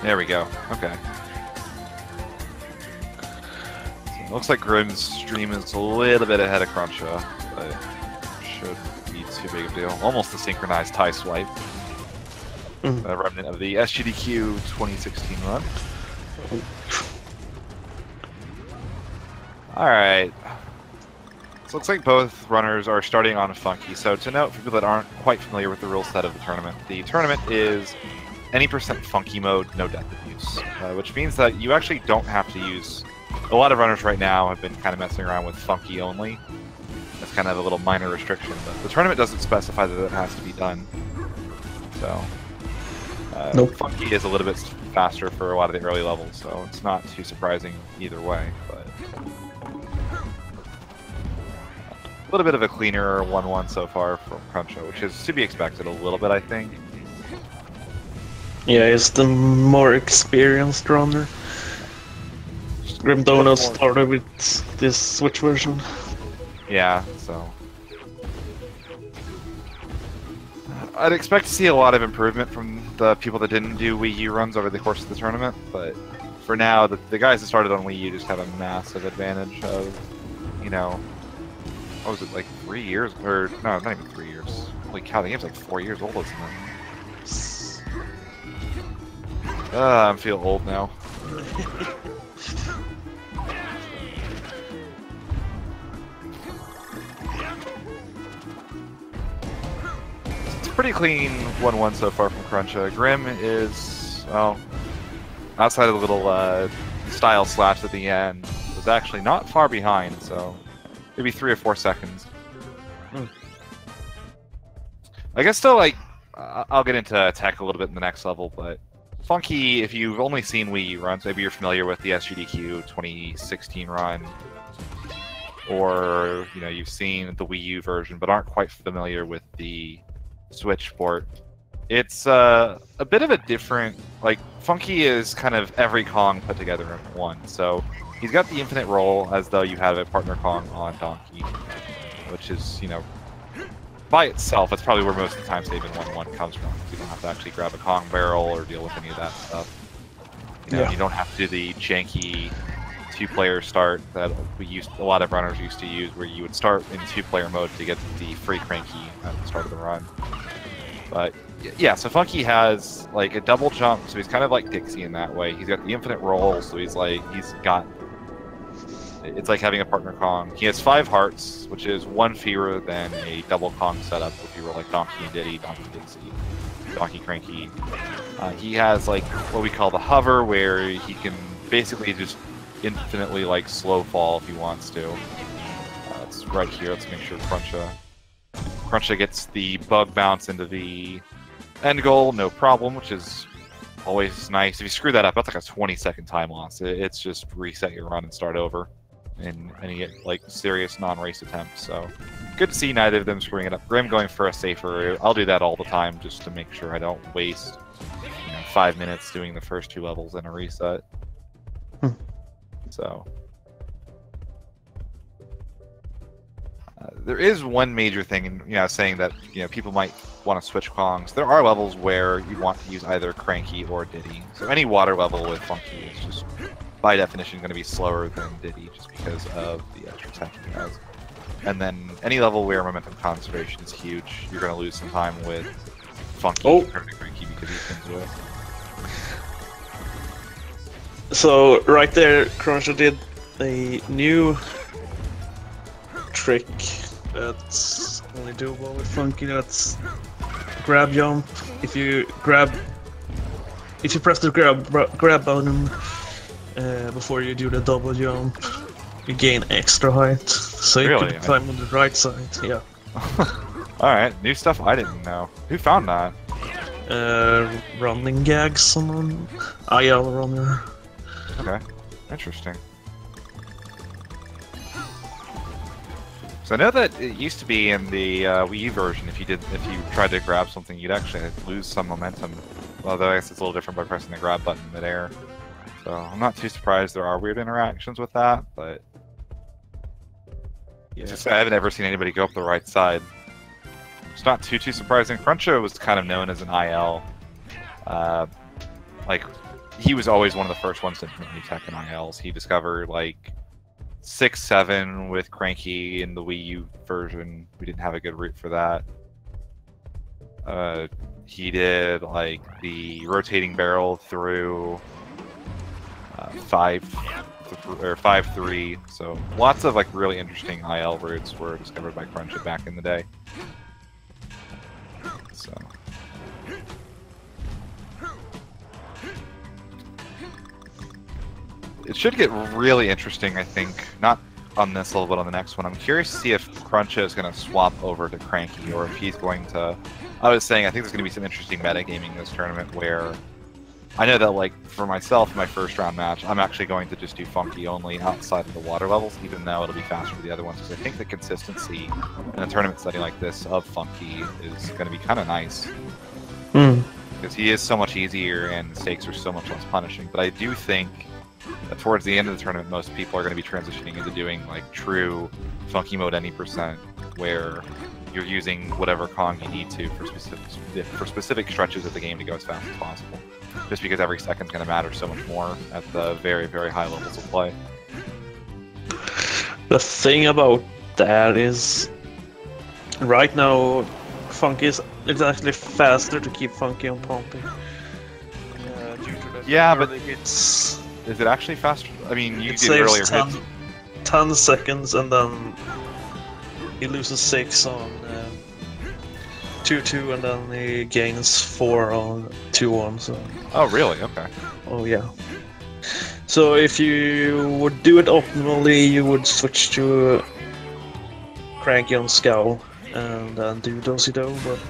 There we go. Okay. So looks like Grim's stream is a little bit ahead of Kruncha, but shouldn't be too big a deal. Almost a synchronized tie swipe. A remnant of the SGDQ 2016 run. Alright. So it looks like both runners are starting on Funky. So to note, for people that aren't quite familiar with the rule set of the tournament is any percent Funky mode, no death abuse. Which means that you actually don't have to use... A lot of runners right now have been kind of messing around with Funky only. That's kind of a little minor restriction, but the tournament doesn't specify that it has to be done. So... Nope. Funky is a little bit faster for a lot of the early levels, so it's not too surprising either way. But a little bit of a cleaner 1-1 so far from Kruncha, which is to be expected a little bit, I think. Yeah, he's the more experienced runner. Grimdonuts started with this Switch version. Yeah, so I'd expect to see a lot of improvement from the people that didn't do Wii U runs over the course of the tournament, but for now, the guys that started on Wii U just have a massive advantage of, you know, what was it, like 3 years? Or, no, not even 3 years. Holy cow, the game's like 4 years old, isn't it? I feel old now. Pretty clean 1-1 so far from Kruncha. Grim is, well, outside of the little style slash at the end, was actually not far behind, so maybe 3 or 4 seconds. I guess still, like, I'll get into tech a little bit in the next level, but Funky, if you've only seen Wii U runs, maybe you're familiar with the SGDQ 2016 run, or, you know, you've seen the Wii U version, but aren't quite familiar with the Switch port. It's a bit of a different, like, Funky is kind of every Kong put together in one. So he's got the infinite roll as though you have a partner Kong on Donkey, which is, you know, by itself, that's probably where most of the time save in 1-1 comes from. You don't have to actually grab a Kong barrel or deal with any of that stuff. You know, you don't have to do the janky two-player start that a lot of runners used to use, where you would start in two-player mode to get the free cranky at the start of the run. But yeah, so Funky has like a double jump, so he's kind of like Dixie in that way. He's got the infinite roll, so it's like having a partner Kong. He has 5 hearts, which is 1 fewer than a double Kong setup if you were like Donkey and Diddy, Donkey Dixie, Donkey Cranky. He has like what we call the hover, where he can basically just infinitely like slow fall if he wants to. It's right here. Let's make sure Kruncha gets the bug bounce into the end goal, no problem, which is always nice. If you screw that up, that's like a 20-second time loss. It's just reset your run and start over in any like serious non-race attempts. So good to see neither of them screwing it up. Grim going for a safer. I'll do that all the time just to make sure I don't waste 5 minutes doing the first 2 levels in a reset. So there is one major thing in saying that people might want to switch Kongs. There are levels where you want to use either Cranky or Diddy. So any water level with Funky is just by definition going to be slower than Diddy just because of the extra tech he has. And then any level where momentum conservation is huge, you're going to lose some time with Funky compared to Cranky because he can do it. So right there, Kruncha did a new trick that's only doable with Funky. That's grab jump. If you press the grab button before you do the double jump, you gain extra height. So you can climb on the right side. Yeah. All right, new stuff I didn't know. Who found that? Running gags, someone. IL runner. Okay, interesting. So I know that it used to be in the Wii U version, if you tried to grab something, you'd actually lose some momentum. Although I guess it's a little different by pressing the grab button midair. So I'm not too surprised there are weird interactions with that, but yeah. Just, I haven't ever seen anybody go up the right side. It's not too surprising. Kruncha was kind of known as an IL. Like he was always one of the first ones to implement new tech in ILs. He discovered like 6-7 with Cranky in the Wii U version. We didn't have a good route for that. He did like the rotating barrel through 5-3. So lots of like really interesting IL routes were discovered by Kruncha back in the day. So. It should get really interesting, I think. Not on this level, but on the next one. I'm curious to see if Kruncha is going to swap over to Cranky, or if he's going to... I was saying, I think there's going to be some interesting metagaming in this tournament, where... I know that, like, for myself, in my first round match, I'm actually going to just do Funky only outside of the water levels, even though it'll be faster for the other ones, because I think the consistency in a tournament setting like this of Funky is going to be kind of nice. Because he is so much easier, and the stakes are so much less punishing. But I do think... towards the end of the tournament, most people are going to be transitioning into doing like true funky mode any %, where you're using whatever Kong you need to for specific stretches of the game to go as fast as possible. Just because every second's going to matter so much more at the very, very high levels of play. The thing about that is, right now, Funky it's actually faster to keep Funky on pumping. Due to the but it's. Is it actually faster? I mean, you It did earlier saves hits. 10 seconds, and then he loses 6 on 2-2, and then he gains 4 on 2-1. So. Oh, really? Okay. Oh yeah. So if you would do it optimally, you would switch to Cranky on Scowl and then do Do-Si-Do, but.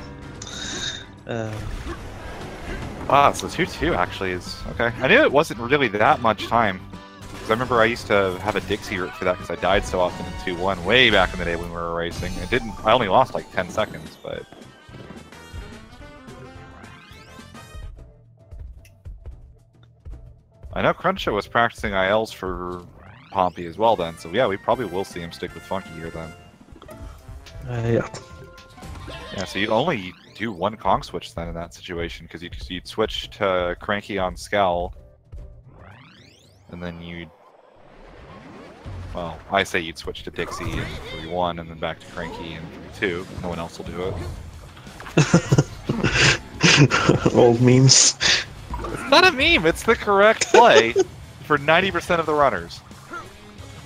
Ah, so 2-2 actually is... Okay. I knew it wasn't really that much time. Because I remember I used to have a Dixie route for that because I died so often in 2-1 way back in the day when we were racing. I only lost like 10 seconds, but... I know Kruncha was practicing ILs for Pompey as well then, so yeah, we probably will see him stick with Funky here then. Yeah. Yeah, so you'd only do one Kong switch then in that situation, because you'd switch to Cranky on Scowl, and then you'd... Well, I say you'd switch to Dixie in 3-1, and then back to Cranky in 3-2. No one else will do it. Old memes. It's not a meme, it's the correct play for 90% of the runners.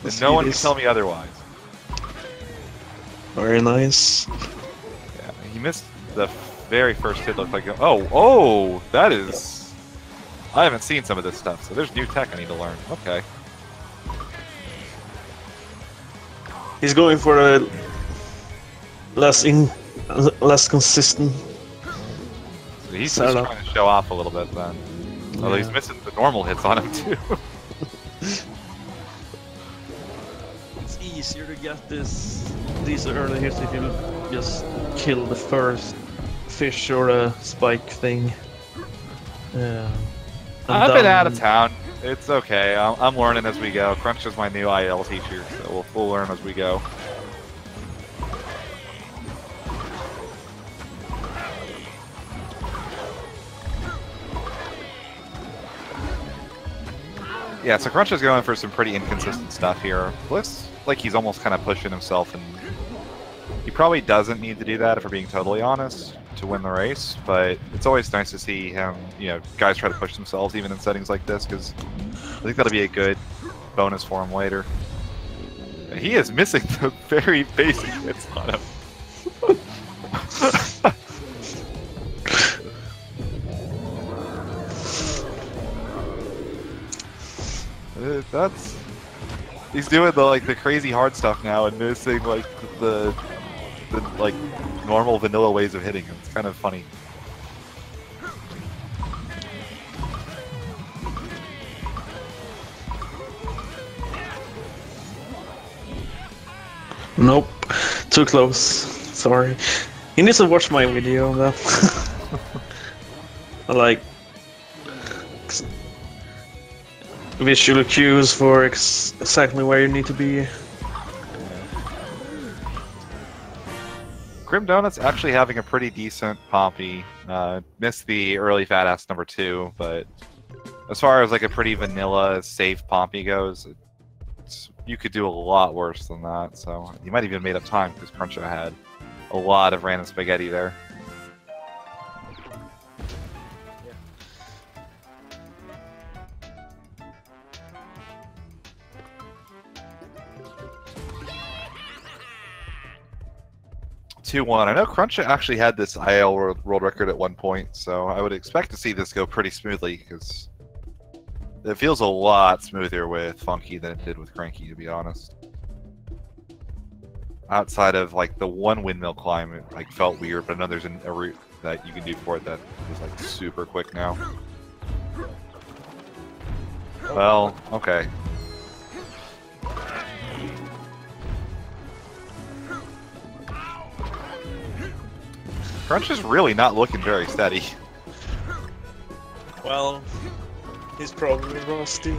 And no one can tell me otherwise. Very nice. Yeah, he missed the very first hit. Looked like oh, that is... I haven't seen some of this stuff, so there's new tech I need to learn. Okay. He's going for a less consistent. So he's just trying to show off a little bit then. Although he's missing the normal hits on him too. It's easier to get these early hits if you just kill the first fish or a spike thing. I've been out of town. It's okay. I'm learning as we go. Kruncha's my new IL teacher, so we'll learn as we go. Yeah, so Kruncha's going for some pretty inconsistent stuff here. Looks like he's almost kind of pushing himself, and he probably doesn't need to do that if we're being totally honest to win the race, but it's always nice to see him, guys try to push themselves even in settings like this, because I think that'll be a good bonus for him later. And he is missing the very basic hits on him. He's doing the crazy hard stuff now and missing the normal vanilla ways of hitting him. It's kind of funny. Nope, too close. Sorry. He needs to watch my video on that. Visual cues for exactly where you need to be. Grimdonuts actually having a pretty decent Pompey. Missed the early fat ass number 2, but As far as like a pretty vanilla, safe Pompey goes, you could do a lot worse than that. So you might even made up time because Kruncha had a lot of random spaghetti there. Yeah. 2-1. I know Kruncha actually had this IL world record at one point, so I would expect to see this go pretty smoothly because it feels a lot smoother with Funky than it did with Cranky, to be honest. Outside of like the one windmill climb, it like felt weird, but I know there's a route that you can do for it that is like super quick now. Well, okay. Crunch is really not looking very steady. Well, he's probably rusty.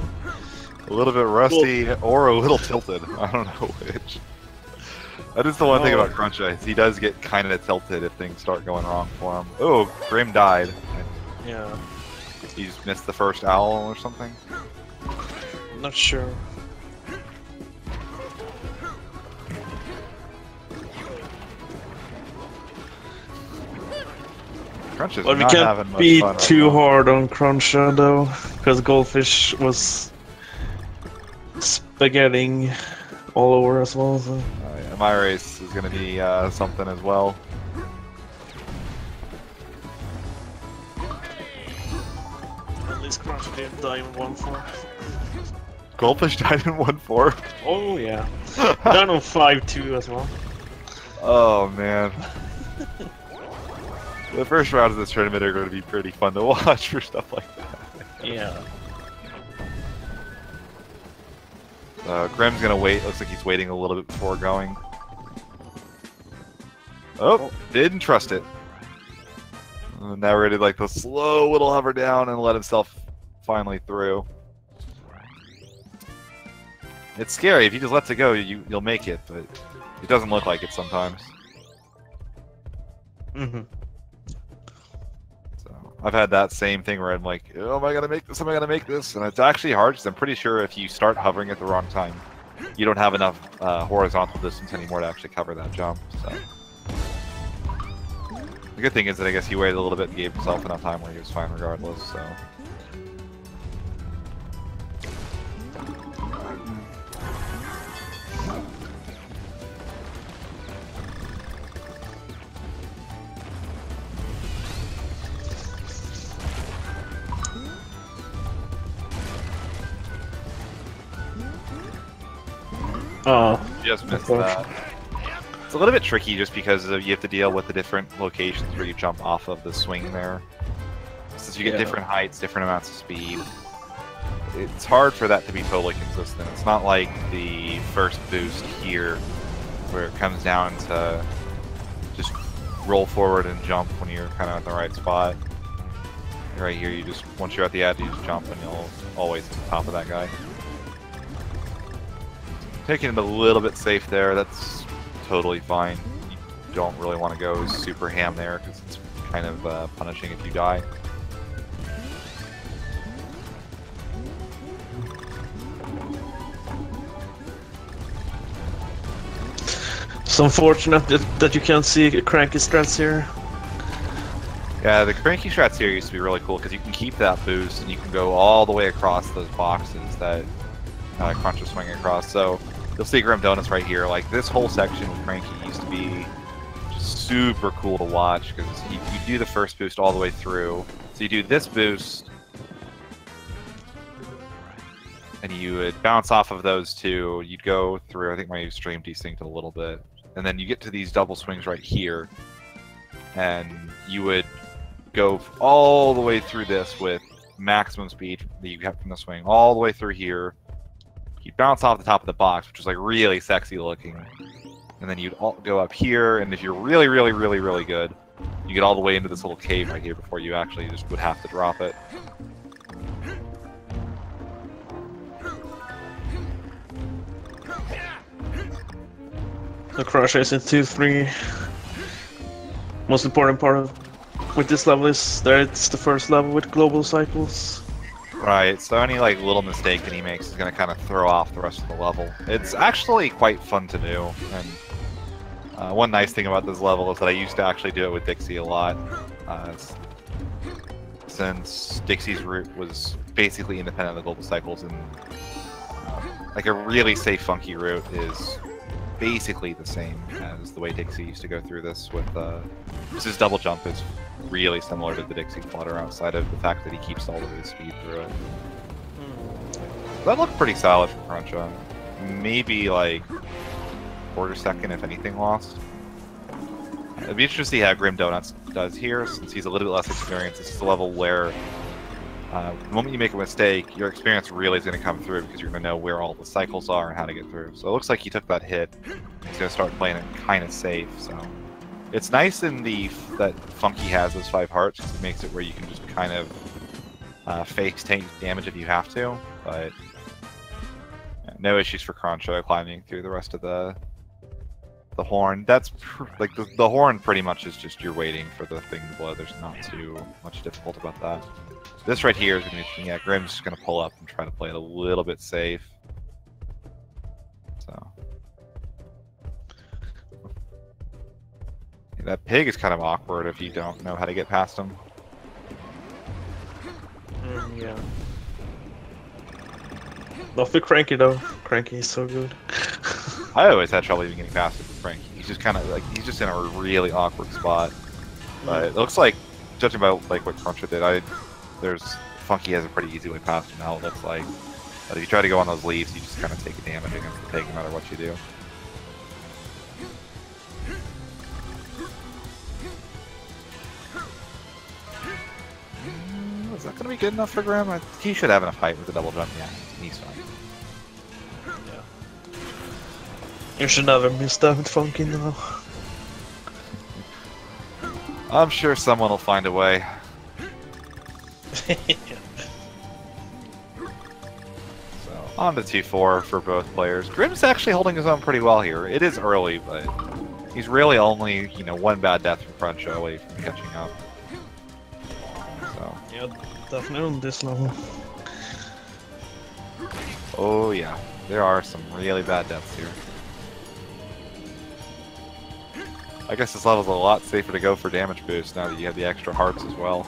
A little bit rusty or a little tilted. I don't know which. That is the one thing about Kruncha, is he does get kind of tilted if things start going wrong for him. Oh, Grim died. Yeah. He just missed the first owl or something? I'm not sure. Kruncha's But we not can't having much be fun right too now. hard on Kruncha though, because Goldfish was spaghetting all over as well. So. Yeah, my race is going to be something as well. At least Kruncha didn't die in 1-4. Goldfish died in 1-4. Oh yeah. Down on 5-2 as well. Oh man. The first rounds of this tournament are going to be pretty fun to watch for stuff like that. Yeah. Grim's going to wait. Looks like he's waiting a little bit before going. Oh, didn't trust it. Now we're ready to like the slow little hover down and let himself finally through. It's scary. If he just lets it go, you'll make it, but it doesn't look like it sometimes. Mm-hmm. So I've had that same thing where I'm like, oh, am I gonna make this? Am I gonna make this? And it's actually hard because I'm pretty sure if you start hovering at the wrong time, you don't have enough horizontal distance anymore to actually cover that jump. So the good thing is that I guess he waited a little bit and gave himself enough time where he was fine regardless. So. Oh. Just missed that. It's a little bit tricky just because you have to deal with the different locations where you jump off of the swing there. Since you get different heights, different amounts of speed, it's hard for that to be totally consistent. It's not like the first boost here where it comes down to just roll forward and jump when you're kind of at the right spot. Right here, you just, once you're at the edge, you just jump and you'll always hit the top of that guy. Taking it a little bit safe there, that's totally fine. You don't really want to go super ham there because it's kind of punishing if you die. It's unfortunate that you can't see cranky strats here. Yeah, the cranky strats here used to be really cool because you can keep that boost and you can go all the way across those boxes that Kruncha is swinging across. So you'll see Grimdonuts right here. Like this whole section with Cranky used to be just super cool to watch because you do the first boost all the way through. So you do this boost, and you would bounce off of those two. You'd go through. I think my stream desynced a little bit, and then you get to these double swings right here, and you would go all the way through this with maximum speed that you have from the swing, all the way through here. You'd bounce off the top of the box, which was like really sexy looking, and then you'd go up here, and if you're really, really, really, really good, you get all the way into this little cave right here before you actually just would have to drop it. The crush is in 2-3. Most important part of with this level is that it's the first level with global cycles. Right, so any like little mistake that he makes is going to kind of throw off the rest of the level. It's actually quite fun to do, and one nice thing about this level is that I used to actually do it with Dixie a lot. Since Dixie's route was basically independent of the global cycles, and like a really safe funky route is basically the same as the way Dixie used to go through this with his double jump is really similar to the Dixie flutter outside of the fact that he keeps all of his speed through it. That looked pretty solid for Kruncha. Maybe like quarter second if anything lost. It'd be interesting to see how Grimdonuts does here, since he's a little bit less experienced. This is a level where the moment you make a mistake, your experience really is going to come through because you're going to know where all the cycles are and how to get through. So it looks like he took that hit. He's going to start playing it kind of safe. So it's nice in that Funky has those 5 hearts because it makes it where you can just kind of face tank damage if you have to. But no issues for Kruncha climbing through the rest of the horn. That's like the horn pretty much is just you're waiting for the thing to blow. There's not too much difficult about that. This right here is going to be interesting. Yeah, Grim's just going to pull up and try to play it a little bit safe. So yeah, that pig is kind of awkward if you don't know how to get past him. Yeah. Not for Cranky though. Cranky is so good. I always had trouble even getting past him with Frank. He's just kind of like he's just in a really awkward spot. But it looks like, judging by like what Kruncha did, Funky has a pretty easy way past him now. It looks like, but if you try to go on those leaves, you just kind of take a damage against the pig no matter what you do. Is that going to be good enough for Grim? He should have enough height with the double jump. Yeah, he's fine. You should never miss that with Funky now. I'm sure someone will find a way. So, on to 2-4 for both players. Grim's actually holding his own pretty well here. It is early, but he's really only, one bad death from Kruncha away from catching up. So. Yeah, definitely on this level. Oh yeah, there are some really bad deaths here. I guess this level's a lot safer to go for damage boost now that you have the extra hearts as well.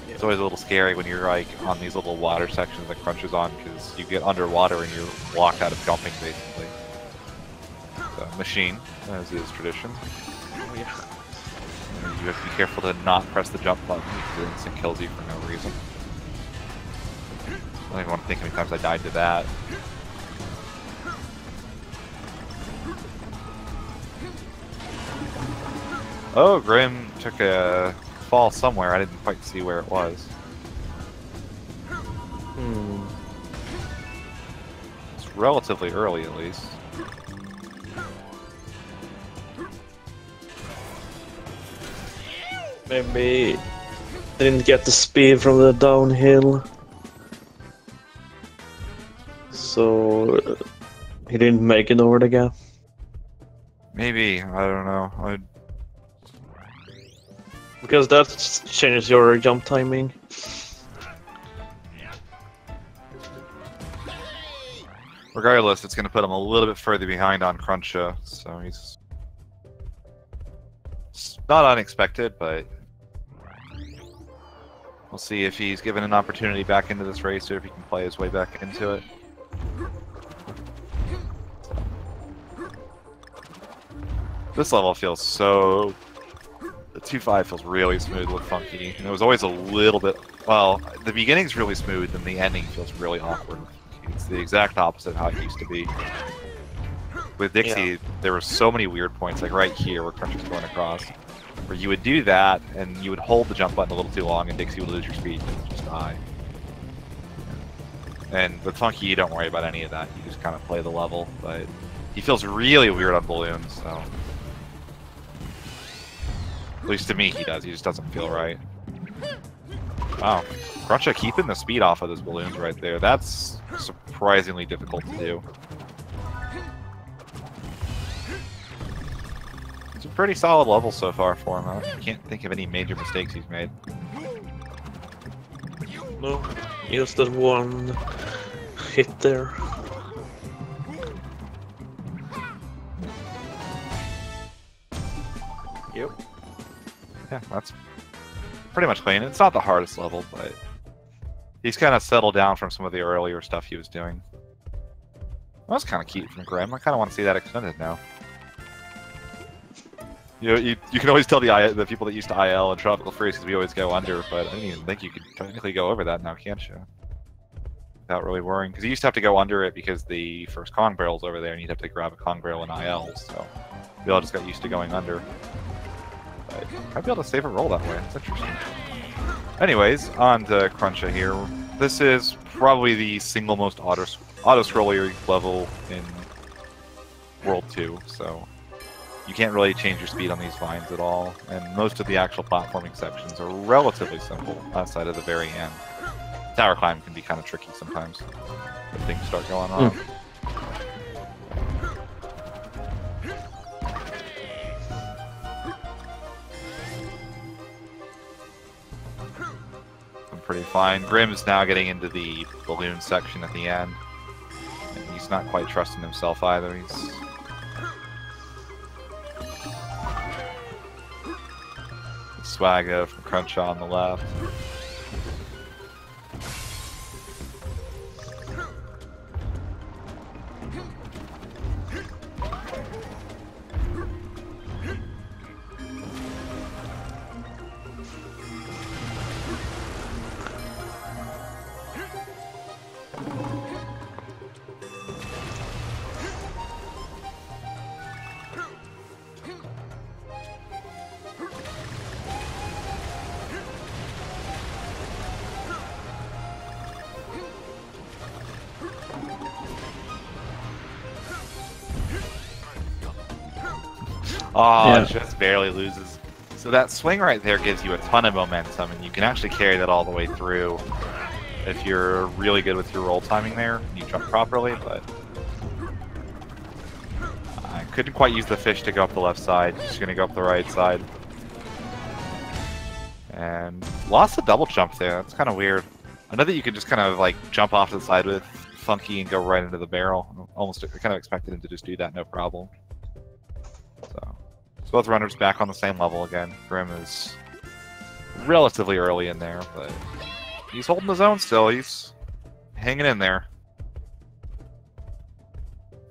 Yeah. It's always a little scary when you're like on these little water sections that Kruncha's on because you get underwater and you're locked out of jumping basically. So, machine, as is tradition. Oh yeah. And you have to be careful to not press the jump button because it instant kills you for no reason. I don't even want to think how many times I died to that. Oh, Grim took a fall somewhere. I didn't quite see where it was. It's relatively early, at least. Maybe didn't get the speed from the downhill. So he didn't make it over the gap. Maybe, I don't know. Because that changes your jump timing. Regardless, it's going to put him a little bit further behind on Kruncha, so it's not unexpected, but we'll see if he's given an opportunity back into this race or if he can play his way back into it. This level feels so... The 2-5 feels really smooth with Funky, and it was always a little bit... Well, the beginning's really smooth, and the ending feels really awkward with Funky. It's the exact opposite of how it used to be. With Dixie, there were so many weird points, like right here where Crunch is going across, where you would do that, and you would hold the jump button a little too long, and Dixie would lose your speed and just die. And with Funky, you don't worry about any of that. You just kind of play the level, but he feels really weird on balloons, so... At least to me, he does. He just doesn't feel right. Wow. Kruncha keeping the speed off of those balloons right there. That's surprisingly difficult to do. It's a pretty solid level so far for him. I can't think of any major mistakes he's made. No, just that one hit there. Yep. Yeah, that's pretty much clean. It's not the hardest level, but he's kind of settled down from some of the earlier stuff he was doing. That was kind of cute from Grim. I kind of want to see that extended now. You know, you can always tell the people that used to IL and Tropical Freeze because we always go under, but I don't even think you could technically go over that now, can't you? Without really worrying, because you used to have to go under it because the first Kong barrel's over there, and you'd have to grab a Kong barrel in IL. So we all just got used to going under. But I'd be able to save a roll that way. It's interesting. Anyways, on to Kruncha here. This is probably the single most auto-scroller level in World 2, so you can't really change your speed on these vines at all, and most of the actual platforming sections are relatively simple outside of the very end. Tower climb can be kind of tricky sometimes when things start going on. I'm pretty fine. Grim's now getting into the balloon section at the end, and he's not quite trusting himself either. He's Swagger from Kruncha on the left. Oh, yeah. It just barely loses. So that swing right there gives you a ton of momentum, and you can actually carry that all the way through if you're really good with your roll timing there and you jump properly, but I couldn't quite use the fish to go up the left side. Just gonna go up the right side. And lost the double jump there. That's kind of weird. I know that you could just kind of like jump off to the side with Funky and go right into the barrel. Almost kind of expected him to just do that, no problem. So both runners back on the same level again. Grim is relatively early in there, but he's holding his own still. He's hanging in there.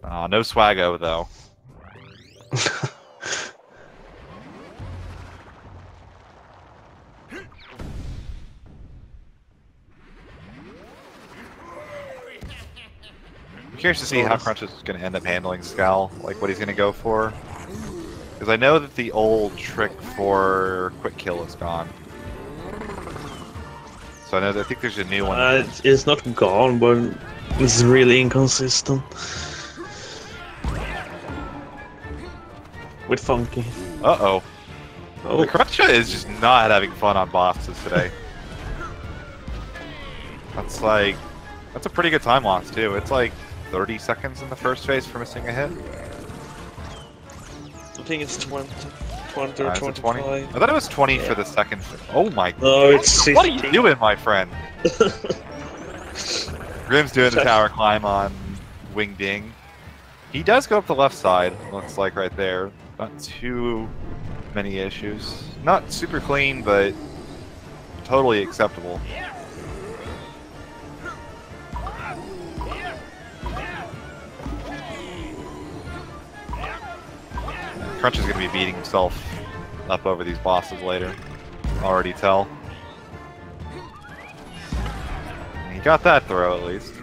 No Swaggo, though. I'm curious to see how Kruncha is going to end up handling Scowl, like what he's going to go for. Because I know that the old trick for quick kill is gone. So I think there's a new one. It's not gone, but it's really inconsistent. With Funky. Uh-oh. Oh. The Kruncha is just not having fun on bosses today. That's a pretty good time loss too. It's like 30 seconds in the first phase for missing a hit. I think it's 20 or 25. 20? I thought it was 20 for the second. Oh my god. No, it's 15. What are you doing, my friend? Grim's doing the tower climb on Wing Ding. He does go up the left side, looks like right there. Not too many issues. Not super clean, but totally acceptable. Kruncha's going to be beating himself up over these bosses later. Already tell. And he got that throw at least.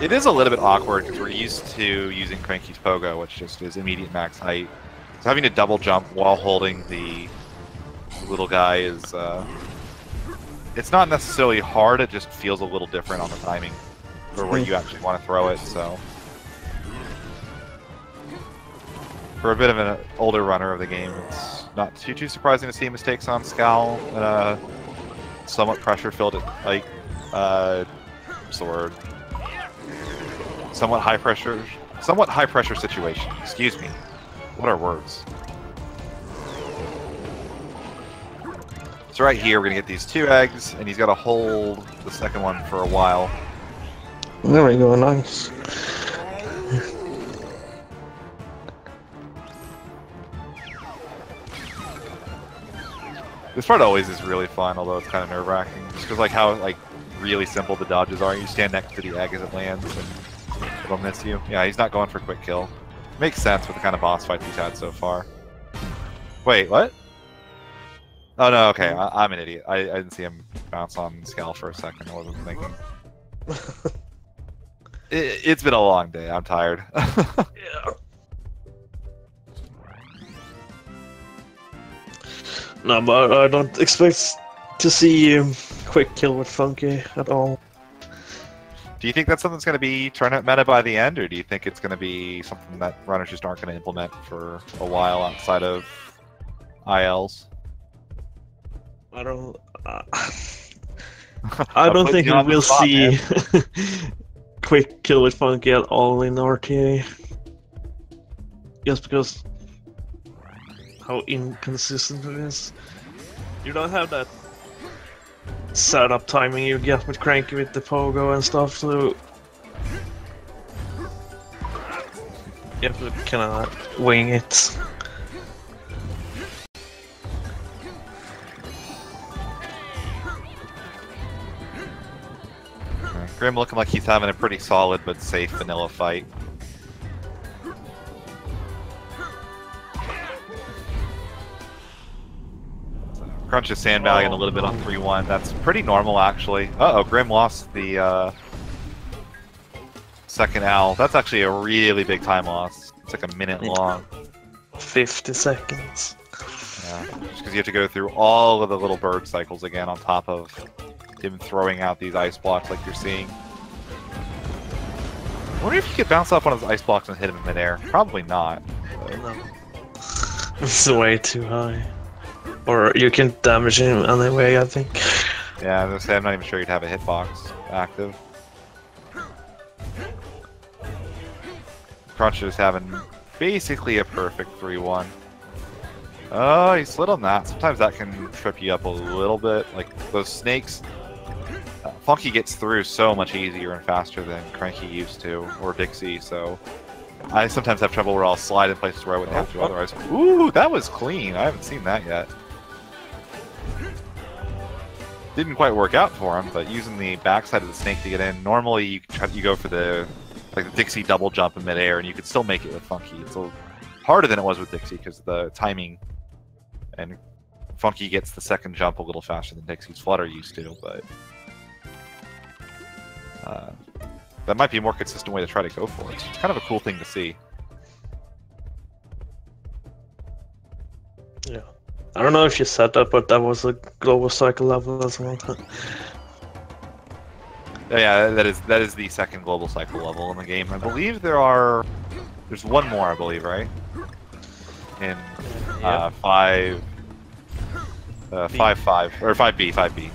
It is a little bit awkward because we're used to using Cranky's Pogo, which just is immediate max height. So having to double jump while holding the little guy is... it's not necessarily hard, it just feels a little different on the timing for where you actually want to throw it, so... For a bit of an older runner of the game, it's not too surprising to see mistakes on Scowl in a somewhat pressure-filled, like, what's the word? Somewhat high pressure situation. Excuse me. What are words? So right here, we're gonna get these 2 eggs, and he's got to hold the second one for a while. There we go, nice. This part always is really fun, although it's kind of nerve-wracking, just because like how like really simple the dodges are. You stand next to the egg as it lands, and it'll miss you. Yeah, he's not going for quick kill. Makes sense with the kind of boss fights he's had so far. Wait, what? Oh no, okay, I'm an idiot. I didn't see him bounce on Scal for a second. I wasn't thinking. It's been a long day. I'm tired. Yeah. No, but I don't expect to see quick kill with Funky at all. Do you think that's something that's going to be tournament meta by the end, or do you think it's going to be something that runners just aren't going to implement for a while outside of ILs? I don't. I don't think we will see quick kill with Funky at all in RTA. Just because how inconsistent it is. You don't have that setup timing you get with Cranky with the pogo and stuff, so you have to kind of wing it. Grim looking like he's having a pretty solid but safe vanilla fight. Kruncha is sandbagging a little bit on 3-1. That's pretty normal, actually. Uh-oh, Grim lost the second owl. That's actually a really big time loss. It's like a minute long. 50 seconds. Yeah, just because you have to go through all of the little bird cycles again on top of him throwing out these ice blocks like you're seeing. I wonder if you could bounce off one of those ice blocks and hit him in midair. Probably not. No. It's way too high. Or you can damage him anyway, I think. Yeah, I was gonna say, I'm not even sure you'd have a hitbox active. Kruncha is having basically a perfect 3-1. Oh, he slid on that. Sometimes that can trip you up a little bit. Like those snakes, Funky gets through so much easier and faster than Cranky used to, or Dixie, so I sometimes have trouble where I'll slide in places where I wouldn't have to otherwise. Ooh, that was clean. I haven't seen that yet. Didn't quite work out for him, but using the backside of the snake to get in, normally you go for the Dixie double jump in midair, and you could still make it with Funky. It's a little harder than it was with Dixie because the timing, and Funky gets the second jump a little faster than Dixie's Flutter used to, but that might be a more consistent way to try to go for it. It's kind of a cool thing to see. Yeah. I don't know if you said that, but that was a global cycle level as well. Yeah, that is the second global cycle level in the game. I believe there's one more, I believe, right? In 5-5 or 5B.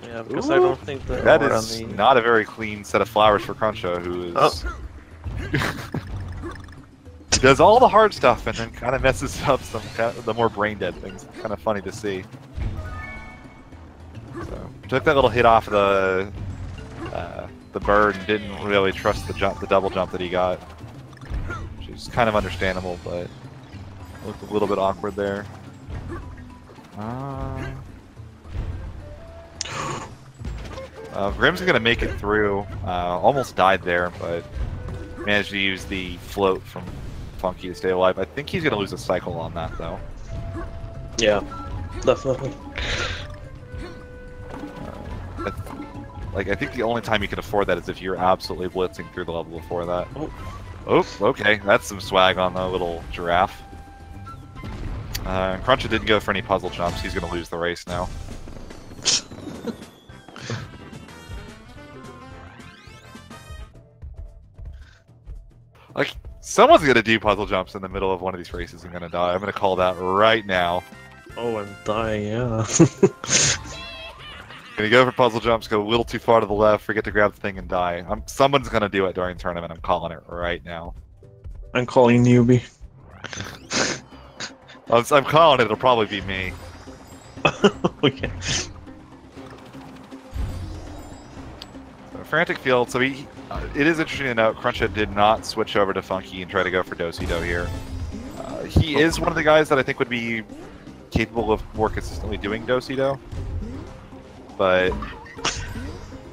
Yeah, because I don't think that is not a very clean set of flowers for Kruncha, who is does all the hard stuff and then kind of messes up some the more brain dead things. It's kind of funny to see. So took that little hit off the bird and didn't really trust the double jump that he got, which is kind of understandable, but looked a little bit awkward there. Grim's gonna make it through. Almost died there, but managed to use the float from Funky to stay alive. I think he's gonna lose a cycle on that though. Yeah, definitely. I think the only time you can afford that is if you're absolutely blitzing through the level before that. Oh, okay, that's some swag on the little giraffe. Kruncha didn't go for any puzzle jumps. He's gonna lose the race now. Like, someone's gonna do puzzle jumps in the middle of one of these races and gonna die. I'm gonna call that right now. Oh, I'm dying, yeah. Gonna go for puzzle jumps, go a little too far to the left, forget to grab the thing and die. Someone's gonna do it during the tournament. I'm calling it right now. I'm calling newbie. I'm calling it. It'll probably be me. Okay. Frantic Field. So it is interesting to note, Kruncha did not switch over to Funky and try to go for Do-Si-Do here. He is one of the guys that I think would be capable of more consistently doing Do-Si-Do. But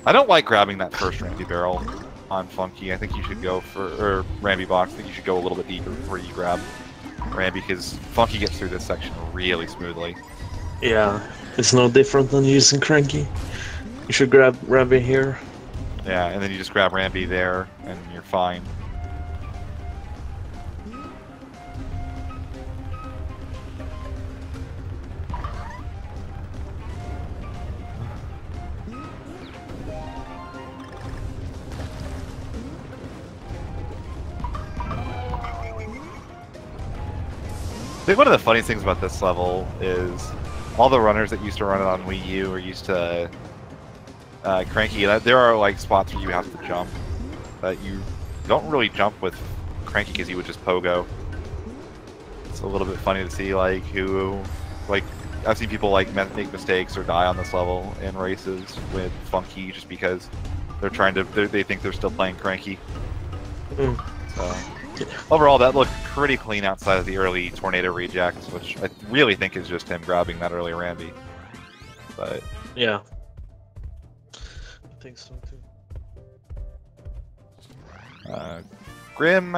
I don't like grabbing that first Rambi barrel on Funky. I think you should go for, or Rambi box, I think you should go a little bit deeper before you grab Rambi, because Funky gets through this section really smoothly. Yeah, it's no different than using Cranky. You should grab Rambi here. Yeah, and then you just grab Rambi there, and you're fine. I think one of the funniest things about this level is all the runners that used to run it on Wii U are used to Cranky. There are like spots where you have to jump, but you don't really jump with Cranky because you would just pogo. It's a little bit funny to see like who, like I've seen people like make mistakes or die on this level in races with Funky just because they're trying to, they think they're still playing Cranky. Mm. So. Overall, that looked pretty clean outside of the early tornado rejects, which I really think is just him grabbing that early Rambi. But yeah, I think so too. Grim,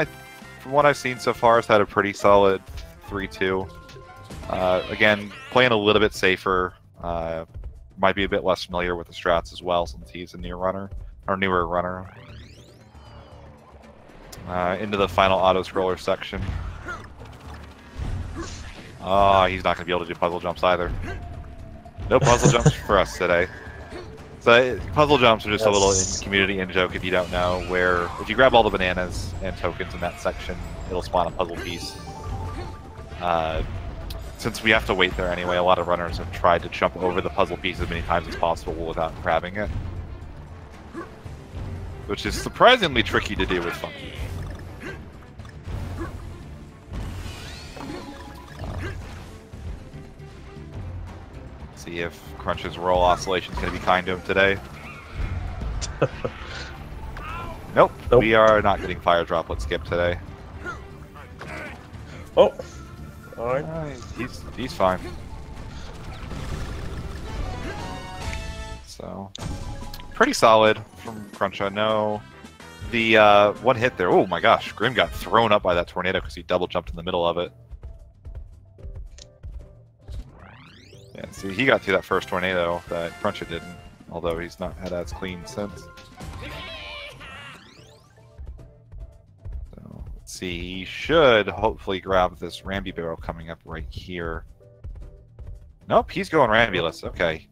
from what I've seen so far, has had a pretty solid 3-2. Again, playing a little bit safer. Might be a bit less familiar with the strats as well, since he's a newer runner. Into the final auto-scroller section. Oh, he's not going to be able to do puzzle jumps either. No puzzle jumps for us today. So puzzle jumps are just a little community in-joke if you don't know, where if you grab all the bananas and tokens in that section, it'll spawn a puzzle piece. Since we have to wait there anyway, a lot of runners have tried to jump over the puzzle piece as many times as possible without grabbing it. Which is surprisingly tricky to do with Funky. See if Kruncha's roll oscillation is going to be kind to him today. Nope, we are not getting fire droplet skip today. Oh, all right. He's fine. So, pretty solid from Kruncha. No, the one hit there. Oh my gosh, Grim got thrown up by that tornado because he double jumped in the middle of it. Yeah, see, he got through that first tornado that Kruncha didn't, although he's not had as clean since. So, let's see, he should hopefully grab this Rambi barrel coming up right here. Nope, he's going Rambi-less, okay.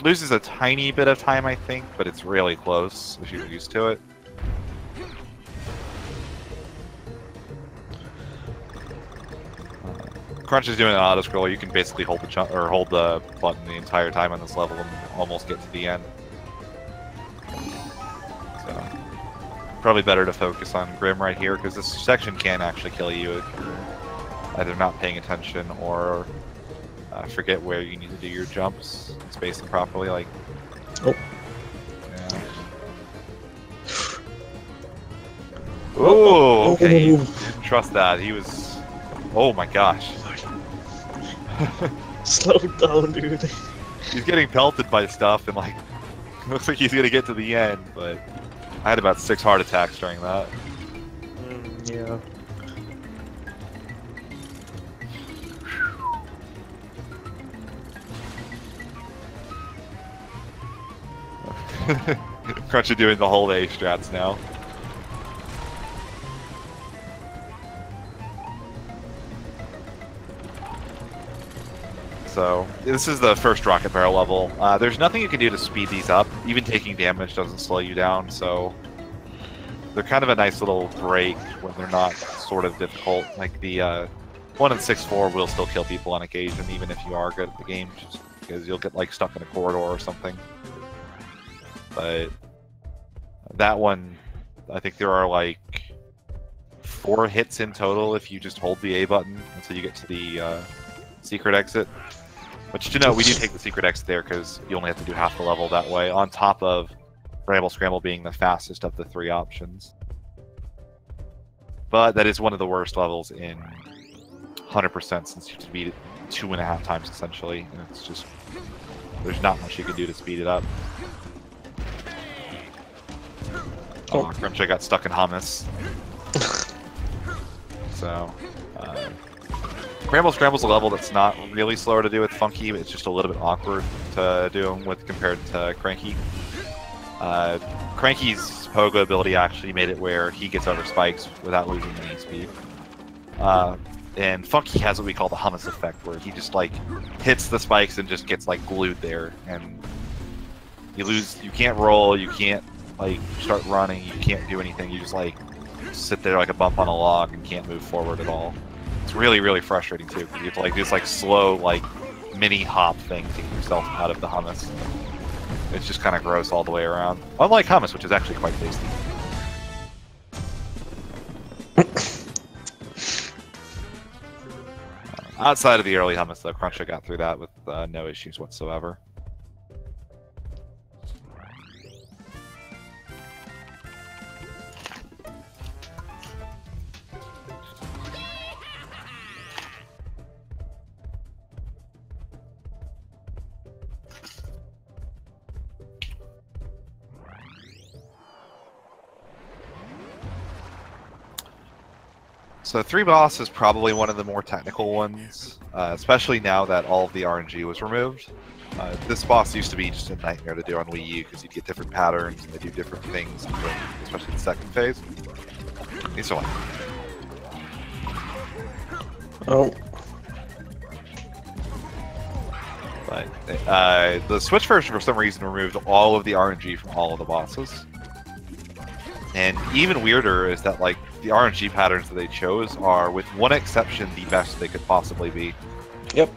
Loses a tiny bit of time, I think, but it's really close if you're used to it. Kruncha's doing an auto scroller. You can basically hold the or hold the button the entire time on this level and almost get to the end. So probably better to focus on Grim right here because this section can actually kill you if you're either not paying attention or forget where you need to do your jumps and space them properly. Like, oh, yeah. Oh, okay. You didn't trust that. He was. Oh my gosh. Slow down, dude. He's getting pelted by stuff, and like, looks like he's gonna get to the end. But I had about 6 heart attacks during that. Yeah. Kruncha doing the whole A strats now. So this is the first rocket barrel level. There's nothing you can do to speed these up. Even taking damage doesn't slow you down, so they're kind of a nice little break when they're not sort of difficult. Like the 1 and 6-4 will still kill people on occasion, even if you are good at the game, just because you'll get like stuck in a corridor or something. But that one, I think there are like 4 hits in total if you just hold the A button until you get to the secret exit. But you know, we do take the secret exit there because you only have to do half the level that way, on top of Bramble Scramble being the fastest of the 3 options. But that is one of the worst levels in 100% since you have to beat it 2.5 times essentially, and it's just, there's not much you can do to speed it up. Oh, Kruncha got stuck in hummus. So, Bramble Scramble's a level that's not really slower to do with Funky, but it's just a little bit awkward to do with compared to Cranky. Cranky's Pogo ability actually made it where he gets over spikes without losing any speed. And Funky has what we call the hummus effect, where he just like hits the spikes and just gets like glued there, and you can't roll, you can't like start running, you can't do anything, you just like sit there like a bump on a log and can't move forward at all. It's really, really frustrating too, because you have to like do this like slow like mini hop thing to get yourself out of the hummus. It's just kind of gross all the way around. Unlike hummus, which is actually quite tasty. Outside of the early hummus, though, Kruncha got through that with no issues whatsoever. So 3 boss is probably one of the more technical ones, especially now that all of the RNG was removed. This boss used to be just a nightmare to do on Wii U because you get different patterns and they do different things, especially the second phase. He's so Oh. But the Switch version for some reason removed all of the RNG from all of the bosses. And even weirder is that like the RNG patterns that they chose are, with one exception, the best they could possibly be. Yep.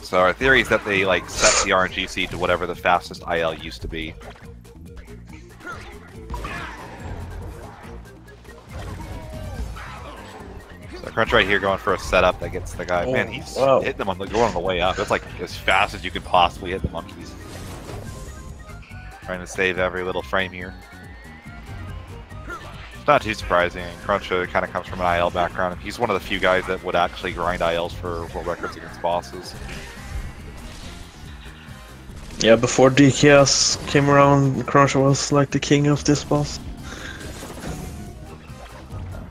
So our theory is that they like set the RNG seed to whatever the fastest IL used to be. So Crunch right here going for a setup that gets the guy. Oh, man, he's wow. hitting them going on the way up. That's like as fast as you can possibly hit the monkeys. Trying to save every little frame here. It's not too surprising. Kruncha kind of comes from an IL background. He's one of the few guys that would actually grind ILs for world records against bosses. Yeah, before DKS came around, Kruncha was like the king of this boss.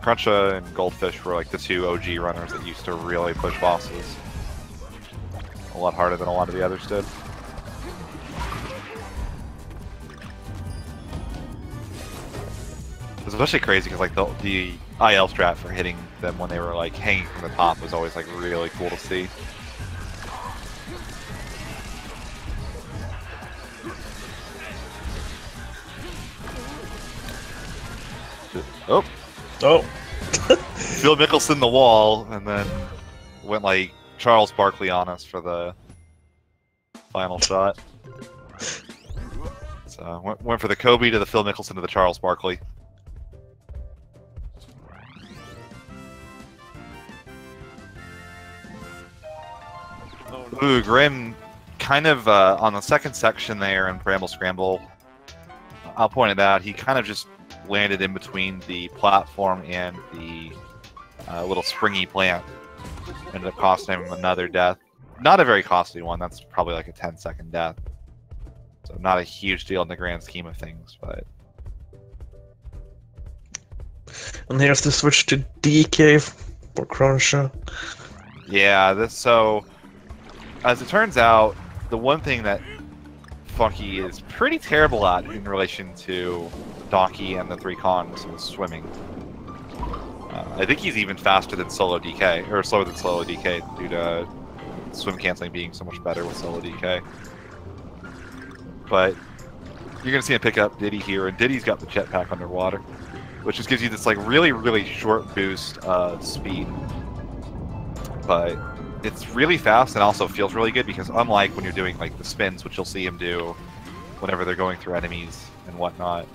Kruncha and Goldfish were like the 2 OG runners that used to really push bosses. A lot harder than a lot of the others did. It's especially crazy because like the IL strat for hitting them when they were like hanging from the top was always like really cool to see. Oh. Oh. Phil Mickelson the wall, and then went like Charles Barkley on us for the final shot. So went for the Kobe to the Phil Mickelson to the Charles Barkley. Ooh, Grim kind of on the second section there in Bramble Scramble. I'll point it out, he kind of just landed in between the platform and the little springy plant. Ended up costing him another death. Not a very costly one, that's probably like a 10-second death. So not a huge deal in the grand scheme of things, but... And here's the switch to DK for Kruncha. Yeah, so... As it turns out, the one thing that Funky is pretty terrible at in relation to Donkey and the 3 Kongs is swimming. I think he's even faster than Solo DK, or slower than Solo DK due to swim canceling being so much better with Solo DK. But you're going to see him pick up Diddy here, and Diddy's got the jetpack underwater, which just gives you this like really, really short boost of speed. But it's really fast and also feels really good because unlike when you're doing like the spins, which you'll see him do whenever they're going through enemies and whatnot.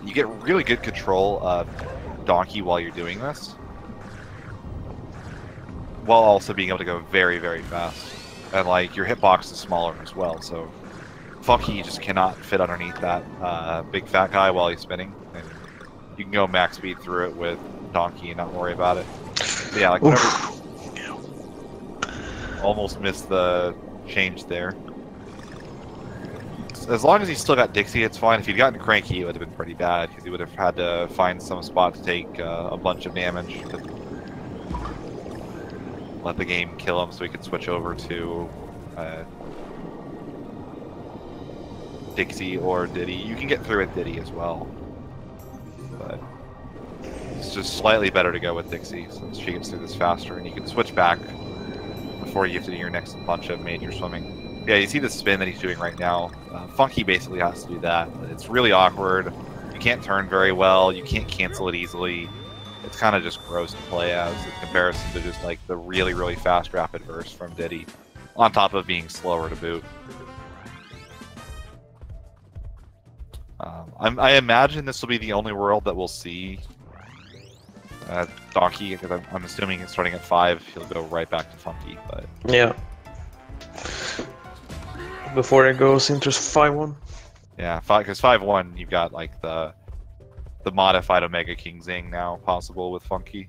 You get really good control of Donkey while you're doing this, while also being able to go very, very fast. And like your hitbox is smaller as well, so Funky just cannot fit underneath that big fat guy while he's spinning. And you can go max speed through it with Donkey and not worry about it. So yeah, like whenever... Almost missed the change there. As long as he's still got Dixie, it's fine. If he'd gotten Cranky, it would have been pretty bad, because he would have had to find some spot to take a bunch of damage to let the game kill him so he could switch over to Dixie or Diddy. You can get through with Diddy as well, but it's just slightly better to go with Dixie since she gets through this faster, and you can switch back before you have to do your next bunch of major swimming. Yeah, you see the spin that he's doing right now. Funky basically has to do that. It's really awkward. You can't turn very well. You can't cancel it easily. It's kind of just gross to play as in comparison to just like the really, really fast rapid burst from Diddy, on top of being slower to boot. I imagine this will be the only world that we'll see Donkey, because I'm assuming it's starting at 5, he'll go right back to Funky, but... Yeah. Before it goes into 5-1. Yeah, because 5-1, you've got like the modified Omega King Zing now possible with Funky.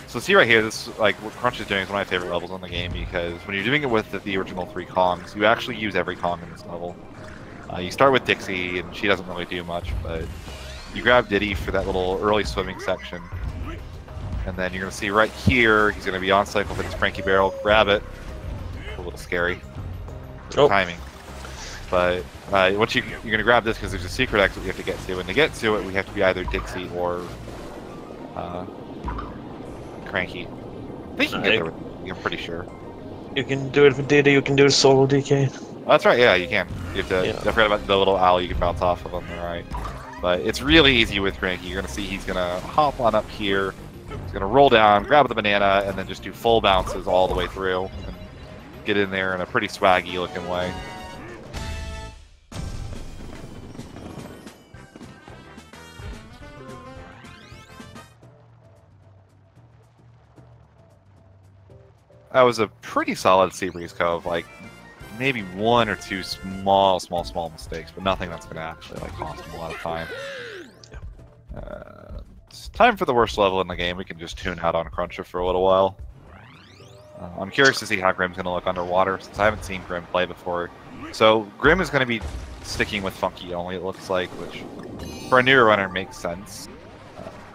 So see right here, this like what Kruncha is doing is one of my favorite levels on the game, because when you're doing it with the original 3 Kongs, you actually use every Kong in this level. You start with Dixie, and she doesn't really do much, but you grab Diddy for that little early swimming section, and then you're going to see right here, he's going to be on cycle for this Cranky Barrel, grab it. A little scary. Timing. But once you're going to grab this because there's a secret exit we have to get to, and to get to it, we have to be either Dixie or Cranky. I think you can get there with Diddy, I'm pretty sure. You can do it with Diddy, you can do it solo DK. Oh, that's right, yeah, you can. You have to, don't forget about the little owl you can bounce off of on the right. But it's really easy with Cranky. You're going to see he's going to hop on up here, he's going to roll down, grab the banana, and then just do full bounces all the way through, and get in there in a pretty swaggy looking way. That was a pretty solid sea breeze cove, like maybe 1 or 2 small mistakes, but nothing that's going to actually like cost him a lot of time. It's time for the worst level in the game. We can just tune out on Kruncha for a little while. I'm curious to see how Grim's going to look underwater, since I haven't seen Grim play before. So Grim is going to be sticking with Funky only, it looks like, which for a newer runner makes sense.